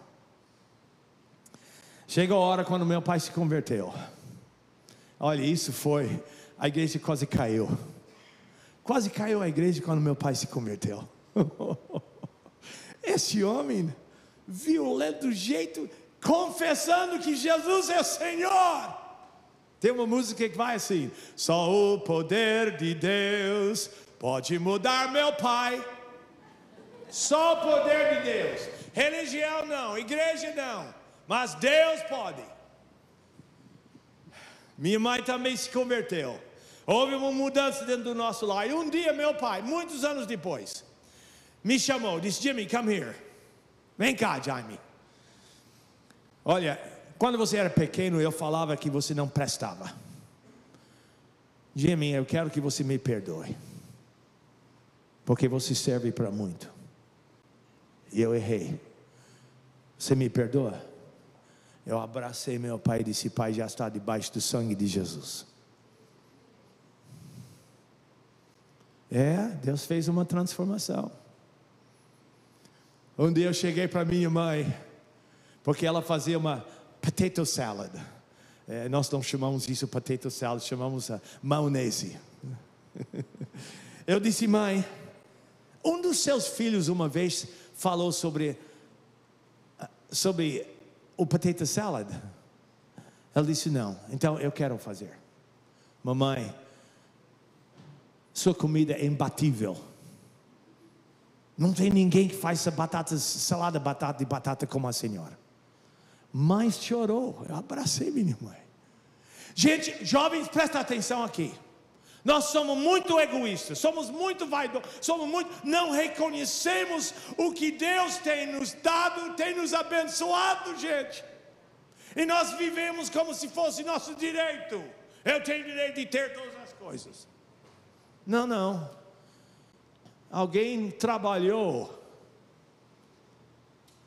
Chegou a hora quando meu pai se converteu. Olha, isso foi... A igreja quase caiu. Quase caiu a igreja quando meu pai se converteu. Esse homem violento do jeito, confessando que Jesus é o Senhor. Tem uma música que vai assim: só o poder de Deus pode mudar meu pai. Só o poder de Deus. Religião não, igreja não, mas Deus pode. Minha mãe também se converteu. Houve uma mudança dentro do nosso lar. E um dia meu pai, muitos anos depois, me chamou, disse: Jimmy, come here. Vem cá, Jaime. Olha, quando você era pequeno, eu falava que você não prestava. Jimmy, eu quero que você me perdoe, porque você serve para muito. E eu errei. Você me perdoa? Eu abracei meu pai e disse: pai, já está debaixo do sangue de Jesus. Deus fez uma transformação. Um dia eu cheguei para minha mãe porque ela fazia uma potato salad. Nós não chamamos isso potato salad, chamamos maionese. Eu disse: mãe, um dos seus filhos uma vez falou sobre o potato salad. Ela disse: não, então eu quero fazer. Mamãe, sua comida é imbatível. Não tem ninguém que faz salada de batata como a senhora. Mãe chorou. Eu abracei minha mãe. Gente, jovens, presta atenção aqui. Nós somos muito egoístas, somos muito vaidosos, não reconhecemos o que Deus tem nos dado, tem nos abençoado, gente. E nós vivemos como se fosse nosso direito. Eu tenho direito de ter todas as coisas. Não. Alguém trabalhou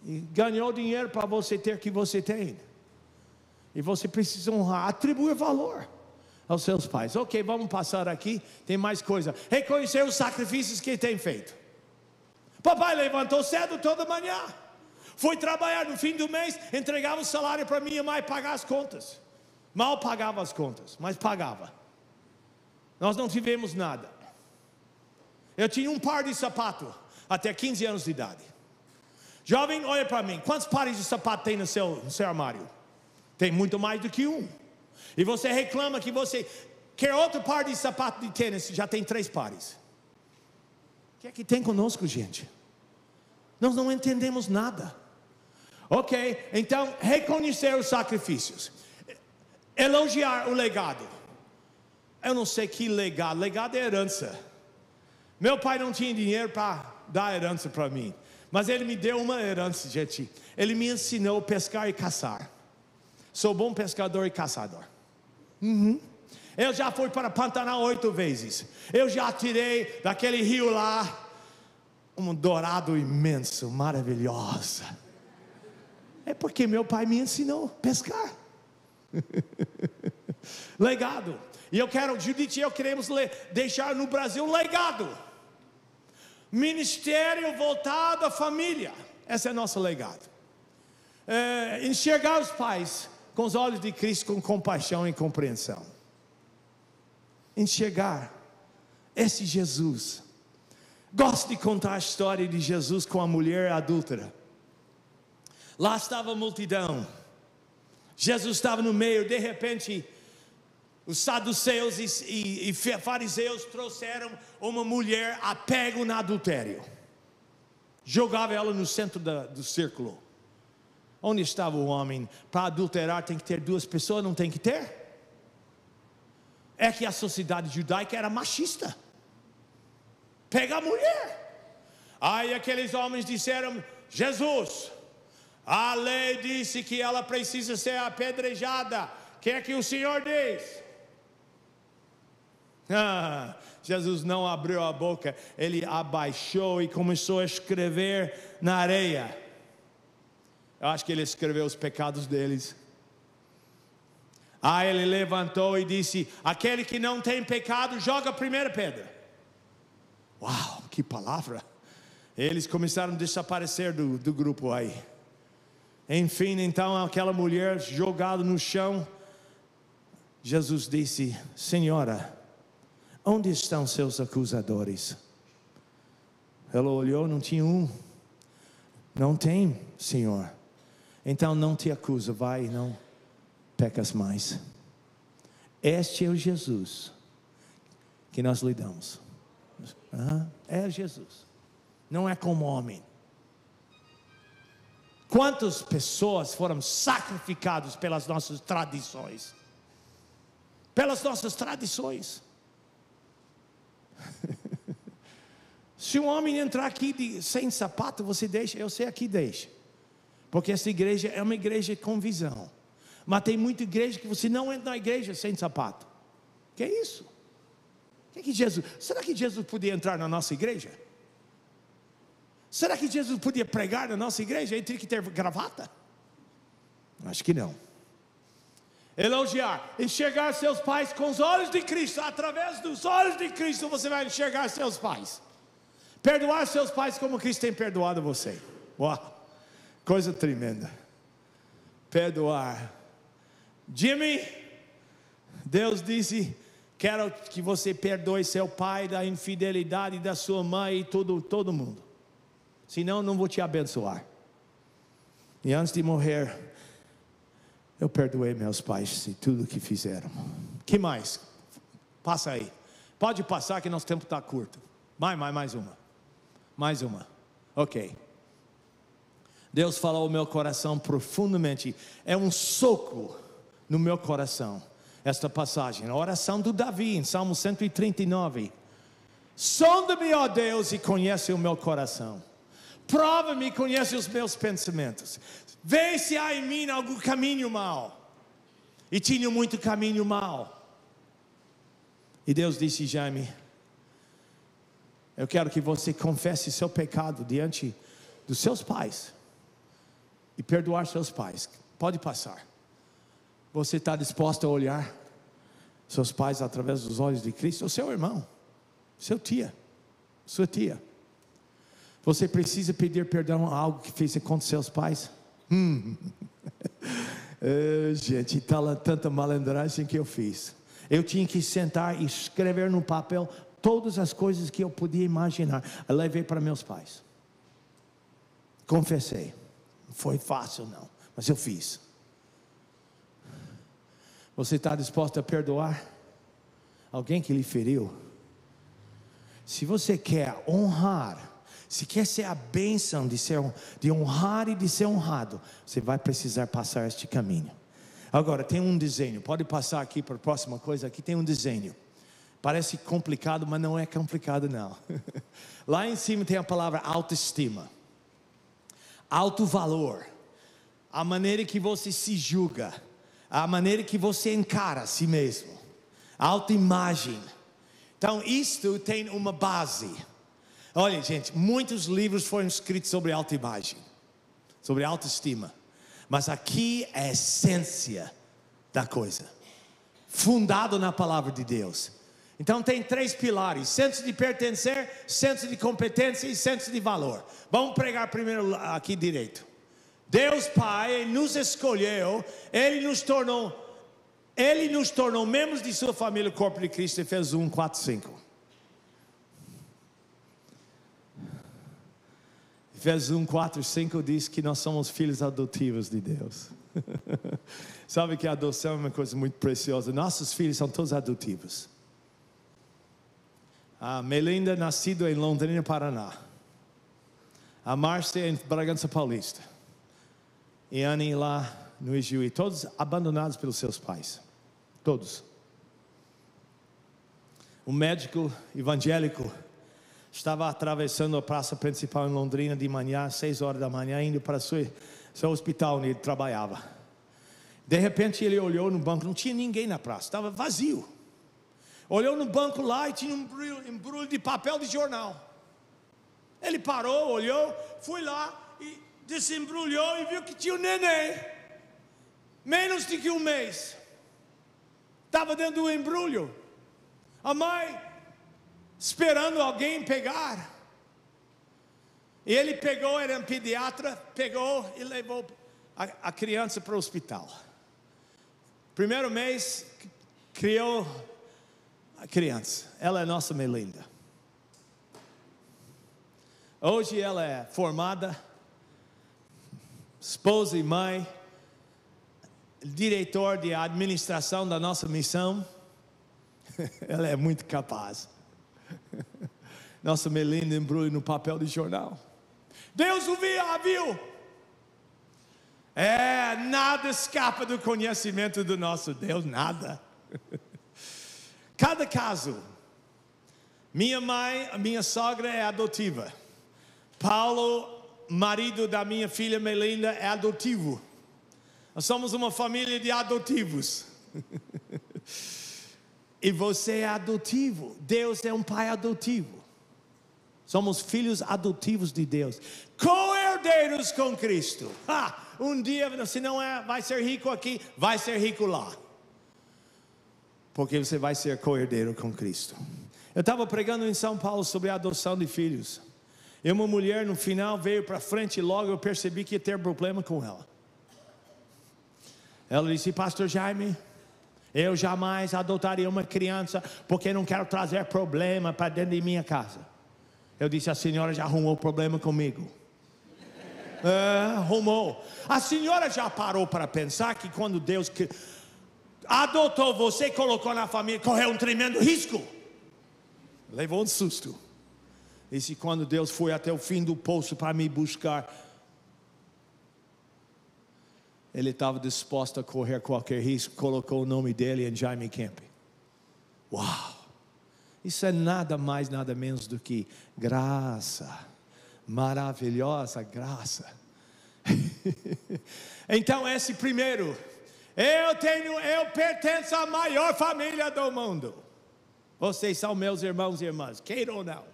e ganhou dinheiro para você ter o que você tem. E você precisa honrar, atribuir valor aos seus pais. Ok, vamos passar aqui, tem mais coisa. Reconhecer os sacrifícios que tem feito. Papai levantou cedo toda manhã, foi trabalhar no fim do mês, entregava o salário para minha mãe pagar as contas. Mal pagava as contas, mas pagava. Nós não tivemos nada. Eu tinha um par de sapato até 15 anos de idade. Jovem, olha para mim, quantos pares de sapato tem no seu armário? Tem muito mais do que um. E você reclama que você quer outro par de sapato de tênis, já tem 3 pares. O que é que tem conosco, gente? Nós não entendemos nada. Ok, então reconhecer os sacrifícios, elogiar o legado. Eu não sei que legado. Legado é herança. Meu pai não tinha dinheiro para dar herança para mim, mas ele me deu uma herança, gente. Ele me ensinou a pescar e caçar. Sou bom pescador e caçador. Eu já fui para Pantanal 8 vezes. Eu já tirei daquele rio lá um dourado imenso, maravilhoso. É porque meu pai me ensinou a pescar. Legado. E eu quero, Judite e eu queremos deixar no Brasil um legado. Ministério voltado à família. Esse é nosso legado. Enxergar os pais com os olhos de Cristo, com compaixão e compreensão. Enxergar esse Jesus. Gosto de contar a história de Jesus com a mulher adúltera. Lá estava a multidão. Jesus estava no meio. De repente, os saduceus e fariseus trouxeram uma mulher apego no adultério. Jogava ela no centro do círculo. Onde estava o homem? Para adulterar tem que ter 2 pessoas, não tem que ter? É que a sociedade judaica era machista. Pega a mulher. Aí aqueles homens disseram: Jesus, a lei disse que ela precisa ser apedrejada. O que é que o Senhor diz? Jesus não abriu a boca. Ele abaixou e começou a escrever na areia. Eu acho que ele escreveu os pecados deles. Aí ele levantou e disse: aquele que não tem pecado, joga a primeira pedra. Uau, que palavra. Eles começaram a desaparecer do grupo aí. Enfim, então aquela mulher jogada no chão, Jesus disse: Senhora, onde estão seus acusadores? Ela olhou, não tinha um. Não tem, Senhor. Então não te acuso, vai, não pecas mais. Este é o Jesus que nós lidamos. É Jesus. Não é como homem. Quantas pessoas foram sacrificadas pelas nossas tradições? Pelas nossas tradições. Se um homem entrar aqui sem sapato, você deixa? Eu sei aqui deixa. Porque essa igreja é uma igreja com visão. Mas tem muita igreja que você não entra na igreja sem sapato. Que é isso? Será que Jesus podia entrar na nossa igreja? Será que Jesus podia pregar na nossa igreja? Ele teria que ter gravata? Acho que não. Elogiar, enxergar seus pais com os olhos de Cristo. Através dos olhos de Cristo você vai enxergar seus pais. Perdoar seus pais como Cristo tem perdoado você. Uau, coisa tremenda. Perdoar. Jimmy, Deus disse: quero que você perdoe seu pai da infidelidade da sua mãe e todo mundo. Senão não vou te abençoar. E antes de morrer, eu perdoei meus pais de tudo que fizeram. Que mais? Passa aí. Pode passar que nosso tempo está curto. Mais uma. Mais uma. Ok. Deus falou ao meu coração profundamente. É um soco no meu coração. Esta passagem, a oração do Davi em Salmo 139. Sonda-me, ó Deus, e conhece o meu coração. Prova-me e conhece os meus pensamentos. Vê se há em mim algum caminho mau. E tinha muito caminho mau. E Deus disse: Jaime, eu quero que você confesse seu pecado diante dos seus pais. E perdoar seus pais. Pode passar. Você está disposto a olhar seus pais através dos olhos de Cristo? Ou seu irmão, sua tia. Você precisa pedir perdão a algo que fez contra seus pais? Gente, tanta malandragem que eu fiz. Eu tinha que sentar e escrever no papel todas as coisas que eu podia imaginar. Eu levei para meus pais. Confessei. Não foi fácil não, mas eu fiz. Você está disposto a perdoar alguém que lhe feriu? Se você quer honrar, se quer ser a bênção de honrar e de ser honrado, você vai precisar passar este caminho. Agora tem um desenho, pode passar aqui para a próxima coisa. Aqui tem um desenho, parece complicado, mas não é complicado não. Lá em cima tem a palavra autoestima, alto valor, a maneira que você se julga, a maneira que você encara a si mesmo, autoimagem. Então isto tem uma base. Olha gente, muitos livros foram escritos sobre autoimagem, sobre autoestima, mas aqui é a essência da coisa, fundado na palavra de Deus. Então tem 3 pilares: senso de pertencer, senso de competência e senso de valor. Vamos pregar primeiro aqui direito. Deus Pai nos escolheu, Ele nos tornou membros de sua família, o corpo de Cristo. Efésios 1, 4, 5. Efésios 1, 4, 5 diz que nós somos filhos adotivos de Deus. Sabe que a adoção é uma coisa muito preciosa. Nossos filhos são todos adotivos. A Melinda, nascida em Londrina, Paraná. A Márcia em Bragança Paulista. E Annie lá no Ijuí. Todos abandonados pelos seus pais. Todos. Um médico evangélico estava atravessando a praça principal em Londrina de manhã, 6 horas da manhã, indo para o seu hospital onde ele trabalhava. De repente ele olhou no banco, não tinha ninguém na praça, estava vazio. Olhou no banco lá e tinha um embrulho de papel de jornal. Ele parou, olhou, foi lá e desembrulhou e viu que tinha um neném, menos de que um mês, estava dentro do embrulho. A mãe esperando alguém pegar. E ele pegou, era um pediatra, pegou e levou a criança para o hospital. Primeiro mês, criou a criança. Ela é nossa Melinda. Hoje ela é formada, esposa e mãe, diretor de administração da nossa missão. Ela é muito capaz. Nossa Melinda embrulha no papel de jornal. Deus o viu. Nada escapa do conhecimento do nosso Deus, nada. Cada caso. Minha mãe, a minha sogra é adotiva. Paulo, marido da minha filha Melinda, é adotivo. Nós somos uma família de adotivos. E você é adotivo. Deus é um pai adotivo. Somos filhos adotivos de Deus, co-herdeiros com Cristo. Um dia, se não vai ser rico aqui, vai ser rico lá, porque você vai ser co-herdeiro com Cristo. Eu estava pregando em São Paulo sobre a adoção de filhos, e uma mulher no final veio para frente, e logo eu percebi que ia ter problema com ela. Ela disse: pastor Jaime, eu jamais adotaria uma criança, porque não quero trazer problema para dentro de minha casa. Eu disse: a senhora já arrumou problema comigo. Arrumou. A senhora já parou para pensar que quando Deus adotou você e colocou na família, correu um tremendo risco? Levou um susto. Disse: quando Deus foi até o fim do poço para me buscar, Ele estava disposto a correr qualquer risco. Colocou o nome dele em Jaime Camp. Uau! Isso é nada mais, nada menos do que graça. Maravilhosa graça. Então esse primeiro, eu pertenço à maior família do mundo. Vocês são meus irmãos e irmãs, queiram ou não.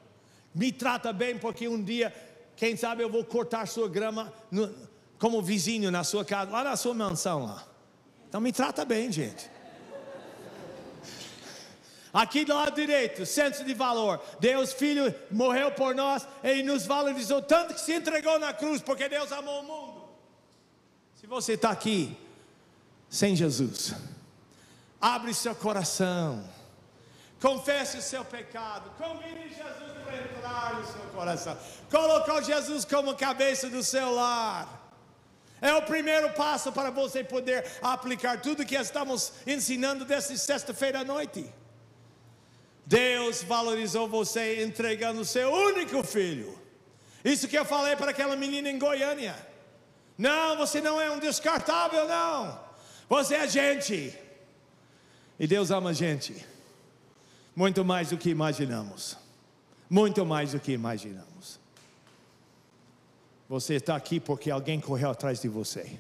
Me trata bem, porque um dia, quem sabe, eu vou cortar sua grama como vizinho na sua casa, lá na sua mansão lá. Então me trata bem, gente. Aqui do lado direito, senso de valor. Deus Filho morreu por nós, Ele nos valorizou tanto que se entregou na cruz, porque Deus amou o mundo. Se você está aqui sem Jesus, abre seu coração, confesse o seu pecado, convide Jesus para entrar no seu coração. Colocou Jesus como cabeça do seu lar. É o primeiro passo para você poder aplicar tudo que estamos ensinando desta sexta-feira à noite. Deus valorizou você entregando o seu único filho. Isso que eu falei para aquela menina em Goiânia. Não, você não é um descartável, não. Você é gente. E Deus ama a gente muito mais do que imaginamos. Muito mais do que imaginamos. Você está aqui porque alguém correu atrás de você.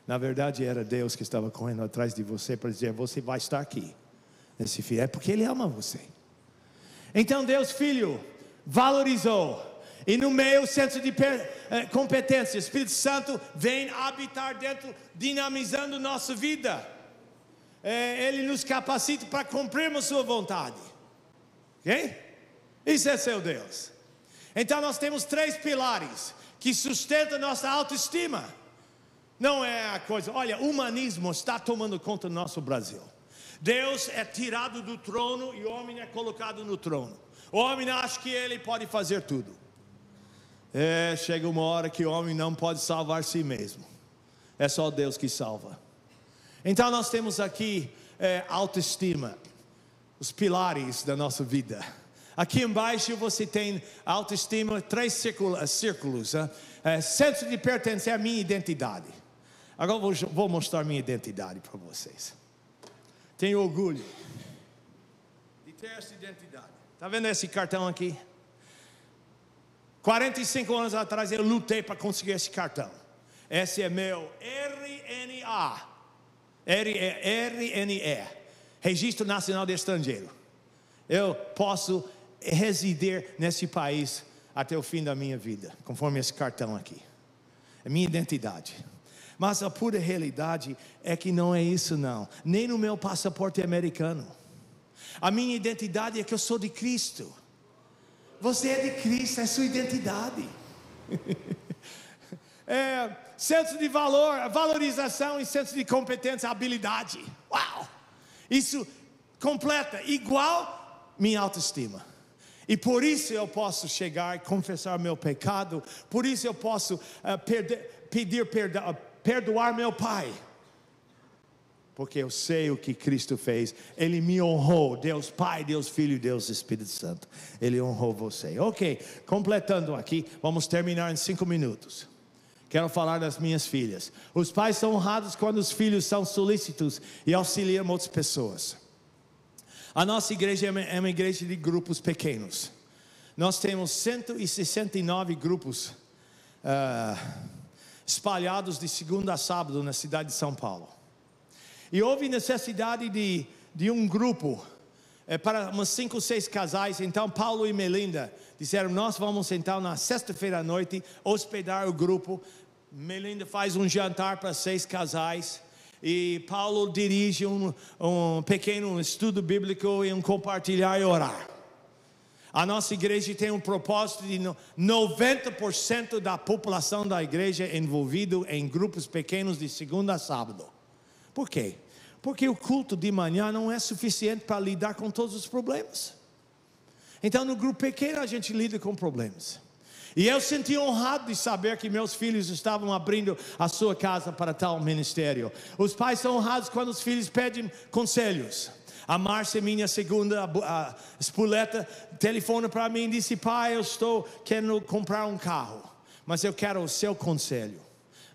Na verdade era Deus que estava correndo atrás de você para dizer: você vai estar aqui nesse filho. É porque Ele ama você. Então Deus Filho valorizou. E no meio o senso de competência, o Espírito Santo vem habitar dentro, dinamizando nossa vida. Ele nos capacita para cumprirmos sua vontade. Ok? Isso é seu Deus. Então nós temos 3 pilares que sustentam nossa autoestima. Não é a coisa, olha, o humanismo está tomando conta do nosso Brasil. Deus é tirado do trono e o homem é colocado no trono. O homem acha que ele pode fazer tudo. Chega uma hora que o homem não pode salvar si mesmo. É só Deus que salva. Então nós temos aqui autoestima, os pilares da nossa vida. Aqui embaixo você tem autoestima, 3 círculos. Senso de pertencer à minha identidade. Agora vou mostrar minha identidade para vocês. Tenho orgulho de ter essa identidade. Está vendo esse cartão aqui? 45 anos atrás eu lutei para conseguir esse cartão. Esse é meu RNE, Registro Nacional de Estrangeiro. Eu posso residir nesse país até o fim da minha vida, conforme esse cartão aqui. É minha identidade. Mas a pura realidade é que não é isso não. Nem no meu passaporte americano. A minha identidade é que eu sou de Cristo. Você é de Cristo, é sua identidade. Senso de valor, valorização e senso de competência, habilidade. Uau! Isso completa, igual minha autoestima. E por isso eu posso chegar e confessar meu pecado. Por isso eu posso perdoar meu pai. Porque eu sei o que Cristo fez. Ele me honrou. Deus Pai, Deus Filho e Deus Espírito Santo. Ele honrou você. Ok, completando aqui. Vamos terminar em 5 minutos. Quero falar das minhas filhas. Os pais são honrados quando os filhos são solícitos e auxiliam outras pessoas. A nossa igreja é uma igreja de grupos pequenos. Nós temos 169 grupos espalhados de segunda a sábado na cidade de São Paulo. E houve necessidade de um grupo para uns 5 ou 6 casais. Então Paulo e Melinda disseram: nós vamos então na sexta-feira à noite hospedar o grupo. Melinda faz um jantar para 6 casais. E Paulo dirige um pequeno estudo bíblico e um compartilhar e orar. A nossa igreja tem um propósito de 90% da população da igreja envolvido em grupos pequenos de segunda a sábado. Por quê? Porque o culto de manhã não é suficiente para lidar com todos os problemas. Então no grupo pequeno a gente lida com problemas. E eu senti honrado de saber que meus filhos estavam abrindo a sua casa para tal ministério. Os pais são honrados quando os filhos pedem conselhos. A Márcia, minha segunda a espoleta, telefona para mim e disse: pai, eu estou querendo comprar um carro, mas eu quero o seu conselho.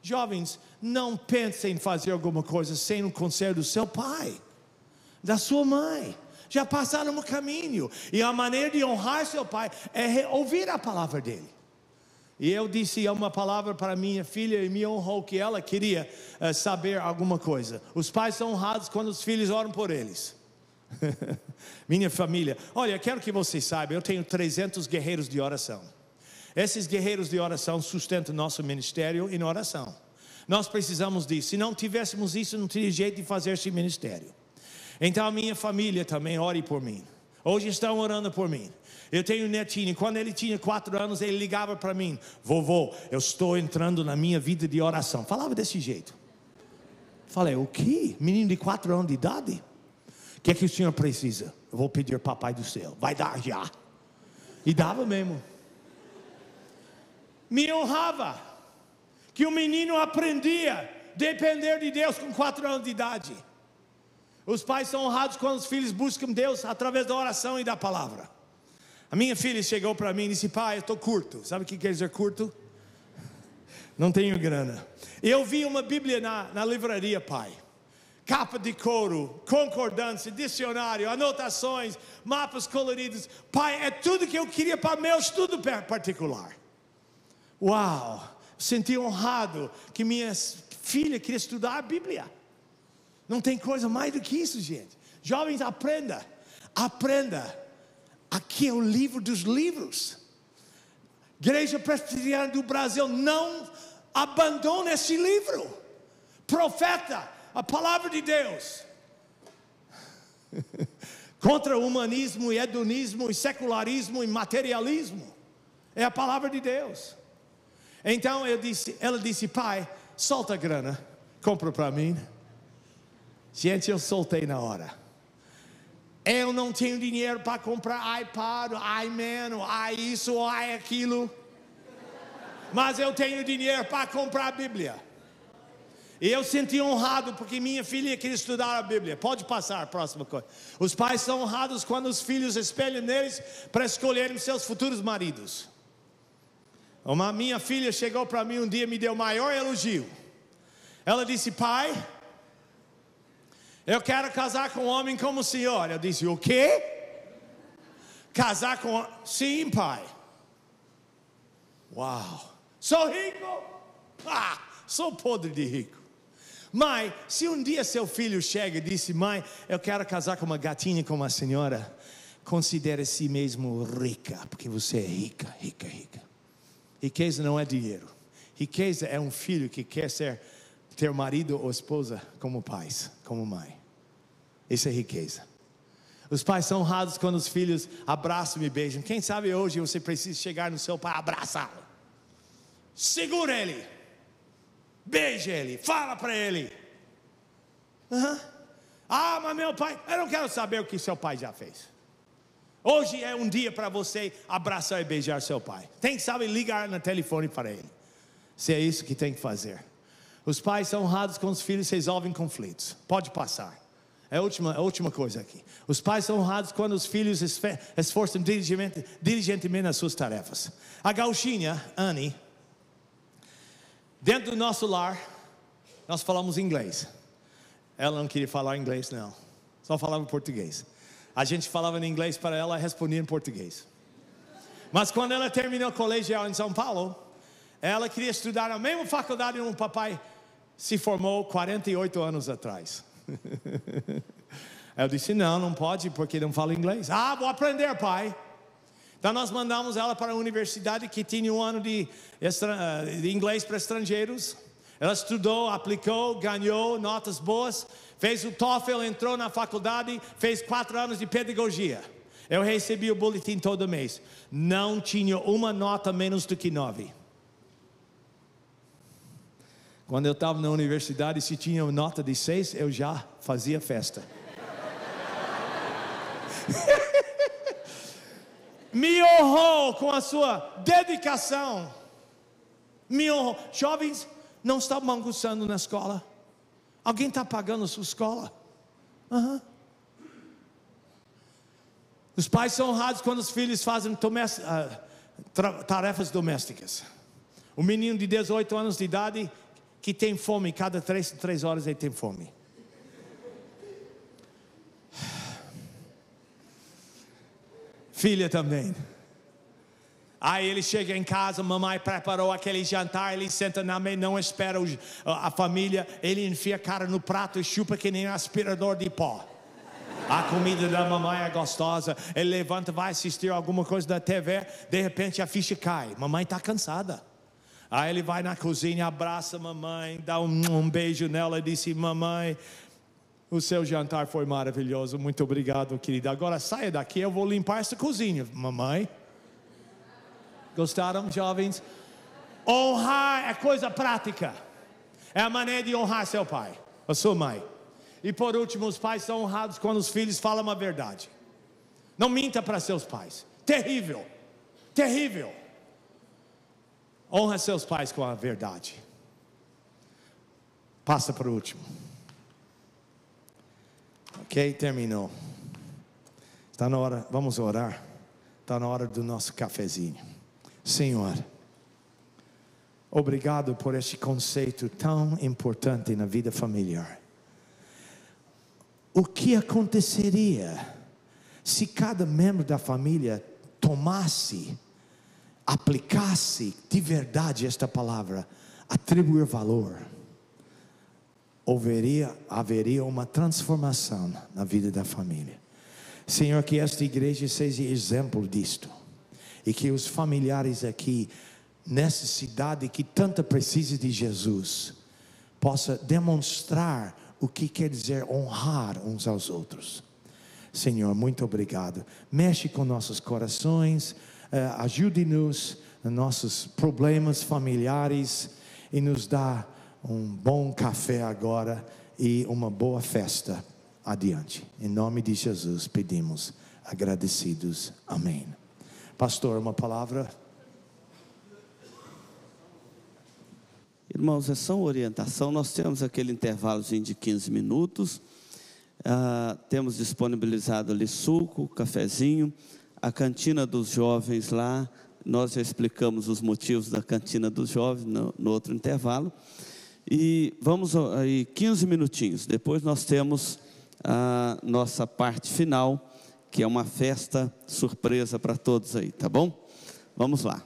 Jovens, não pensem em fazer alguma coisa sem o conselho do seu pai, da sua mãe. Já passaram o caminho. E a maneira de honrar seu pai é ouvir a palavra dele. E eu disse uma palavra para minha filha e me honrou que ela queria saber alguma coisa. Os pais são honrados quando os filhos oram por eles. Minha família, olha, quero que vocês saibam, eu tenho 300 guerreiros de oração. Esses guerreiros de oração sustentam nosso ministério em oração. Nós precisamos disso. Se não tivéssemos isso, não teria jeito de fazer esse ministério. Então a minha família também ore por mim. Hoje estão orando por mim. Eu tenho um netinho, quando ele tinha 4 anos, ele ligava para mim: vovô, eu estou entrando na minha vida de oração. Falava desse jeito. Falei: o quê? Menino de 4 anos de idade? O que é que o senhor precisa? Eu vou pedir ao papai do céu. Vai dar já. E dava mesmo. Me honrava que o menino aprendia a depender de Deus com 4 anos de idade. Os pais são honrados quando os filhos buscam Deus através da oração e da palavra. A minha filha chegou para mim e disse: pai, eu estou curto. Sabe o que quer dizer curto? Não tenho grana. Eu vi uma Bíblia na livraria, pai. Capa de couro, concordância, dicionário, anotações, mapas coloridos. Pai, é tudo que eu queria para meu estudo particular. Uau, senti honrado que minha filha queria estudar a Bíblia. Não tem coisa mais do que isso, gente. Jovens, aprenda. Aqui é o livro dos livros. Igreja Presbiteriana do Brasil, não abandone esse livro. Profeta, a palavra de Deus. Contra o humanismo e hedonismo e secularismo e materialismo. É a palavra de Deus. Então ela disse: pai, solta a grana, compra para mim. Gente, eu soltei na hora. Eu não tenho dinheiro para comprar iPad, iMan, isso, aquilo. Mas eu tenho dinheiro para comprar a Bíblia. E eu senti honrado porque minha filha queria estudar a Bíblia. Pode passar, próxima coisa. Os pais são honrados quando os filhos espelham neles para escolherem seus futuros maridos. Minha filha chegou para mim um dia e me deu o maior elogio. Ela disse: pai, eu quero casar com um homem como o senhor. Eu disse: o quê? Casar com... Sim, pai. Uau. Sou rico? Sou podre de rico. Mãe, se um dia seu filho chega e disse: mãe, eu quero casar com uma gatinha como a senhora, considere si mesmo rica, porque você é rica. Riqueza não é dinheiro. Riqueza é um filho que quer ter marido ou esposa como pais, como mãe. Isso é riqueza. Os pais são honrados quando os filhos abraçam e beijam. Quem sabe hoje você precisa chegar no seu pai e abraçá-lo. Segura ele. Beija ele. Fala para ele. Mas meu pai... Eu não quero saber o que seu pai já fez. Hoje é um dia para você abraçar e beijar seu pai. Tem que saber ligar no telefone para ele. Se é isso que tem que fazer. Os pais são honrados quando os filhos resolvem conflitos. Pode passar. É a última coisa aqui. Os pais são honrados quando os filhos esforçam diligentemente nas suas tarefas. A gauchinha, Annie, dentro do nosso lar, nós falamos inglês. Ela não queria falar inglês, não. Só falava português. A gente falava em inglês para ela e respondia em português. Mas quando ela terminou o colegial em São Paulo, ela queria estudar na mesma faculdade onde o papai se formou 48 anos atrás. Eu disse: não pode porque não fala inglês. Vou aprender, pai. Então nós mandamos ela para a universidade que tinha um ano de inglês para estrangeiros. Ela estudou, aplicou, ganhou notas boas, fez o TOEFL, entrou na faculdade, fez 4 anos de pedagogia. Eu recebi o boletim todo mês. Não tinha uma nota menos do que 9. Quando eu estava na universidade, se tinha nota de 6, eu já fazia festa. Me honrou com a sua dedicação. Me honrou. Jovens, não estão bagunçando na escola. Alguém está pagando a sua escola? Os pais são honrados quando os filhos fazem tarefas domésticas. O menino de 18 anos de idade que tem fome, cada 3 horas ele tem fome. Filha também. Aí ele chega em casa, mamãe preparou aquele jantar, ele senta na mesa, não espera a família, ele enfia a cara no prato e chupa que nem um aspirador de pó. A comida da mamãe é gostosa, ele levanta, vai assistir alguma coisa da TV, de repente a ficha cai, mamãe está cansada. Aí ele vai na cozinha, abraça a mamãe, dá um beijo nela e diz: mamãe, o seu jantar foi maravilhoso, muito obrigado, querida. Agora saia daqui, eu vou limpar essa cozinha, mamãe. Gostaram, jovens? Honrar é coisa prática. É a maneira de honrar seu pai, a sua mãe. E por último, os pais são honrados quando os filhos falam a verdade. Não minta para seus pais. Terrível, terrível. Honra seus pais com a verdade. Passa para o último. Ok, terminou. Está na hora, vamos orar. Está na hora do nosso cafezinho. Senhor, obrigado por este conceito tão importante na vida familiar. O que aconteceria se cada membro da família tomasse, aplicasse de verdade esta palavra, atribuir valor? Haveria uma transformação na vida da família. Senhor, que esta igreja seja exemplo disto, e que os familiares aqui, nessa cidade que tanto precisa de Jesus, possa demonstrar o que quer dizer honrar uns aos outros. Senhor, muito obrigado. Mexe com nossos corações, ajude-nos nos nossos problemas familiares e nos dá um bom café agora e uma boa festa adiante. Em nome de Jesus pedimos, agradecidos. Amém. Pastor, uma palavra. Irmãos, é só uma orientação. Nós temos aquele intervalozinho de 15 minutos. Temos disponibilizado ali suco, cafezinho. A cantina dos jovens lá, nós já explicamos os motivos da cantina dos jovens no outro intervalo. E vamos aí 15 minutinhos. Depois nós temos a nossa parte final, que é uma festa surpresa para todos aí, tá bom? Vamos lá.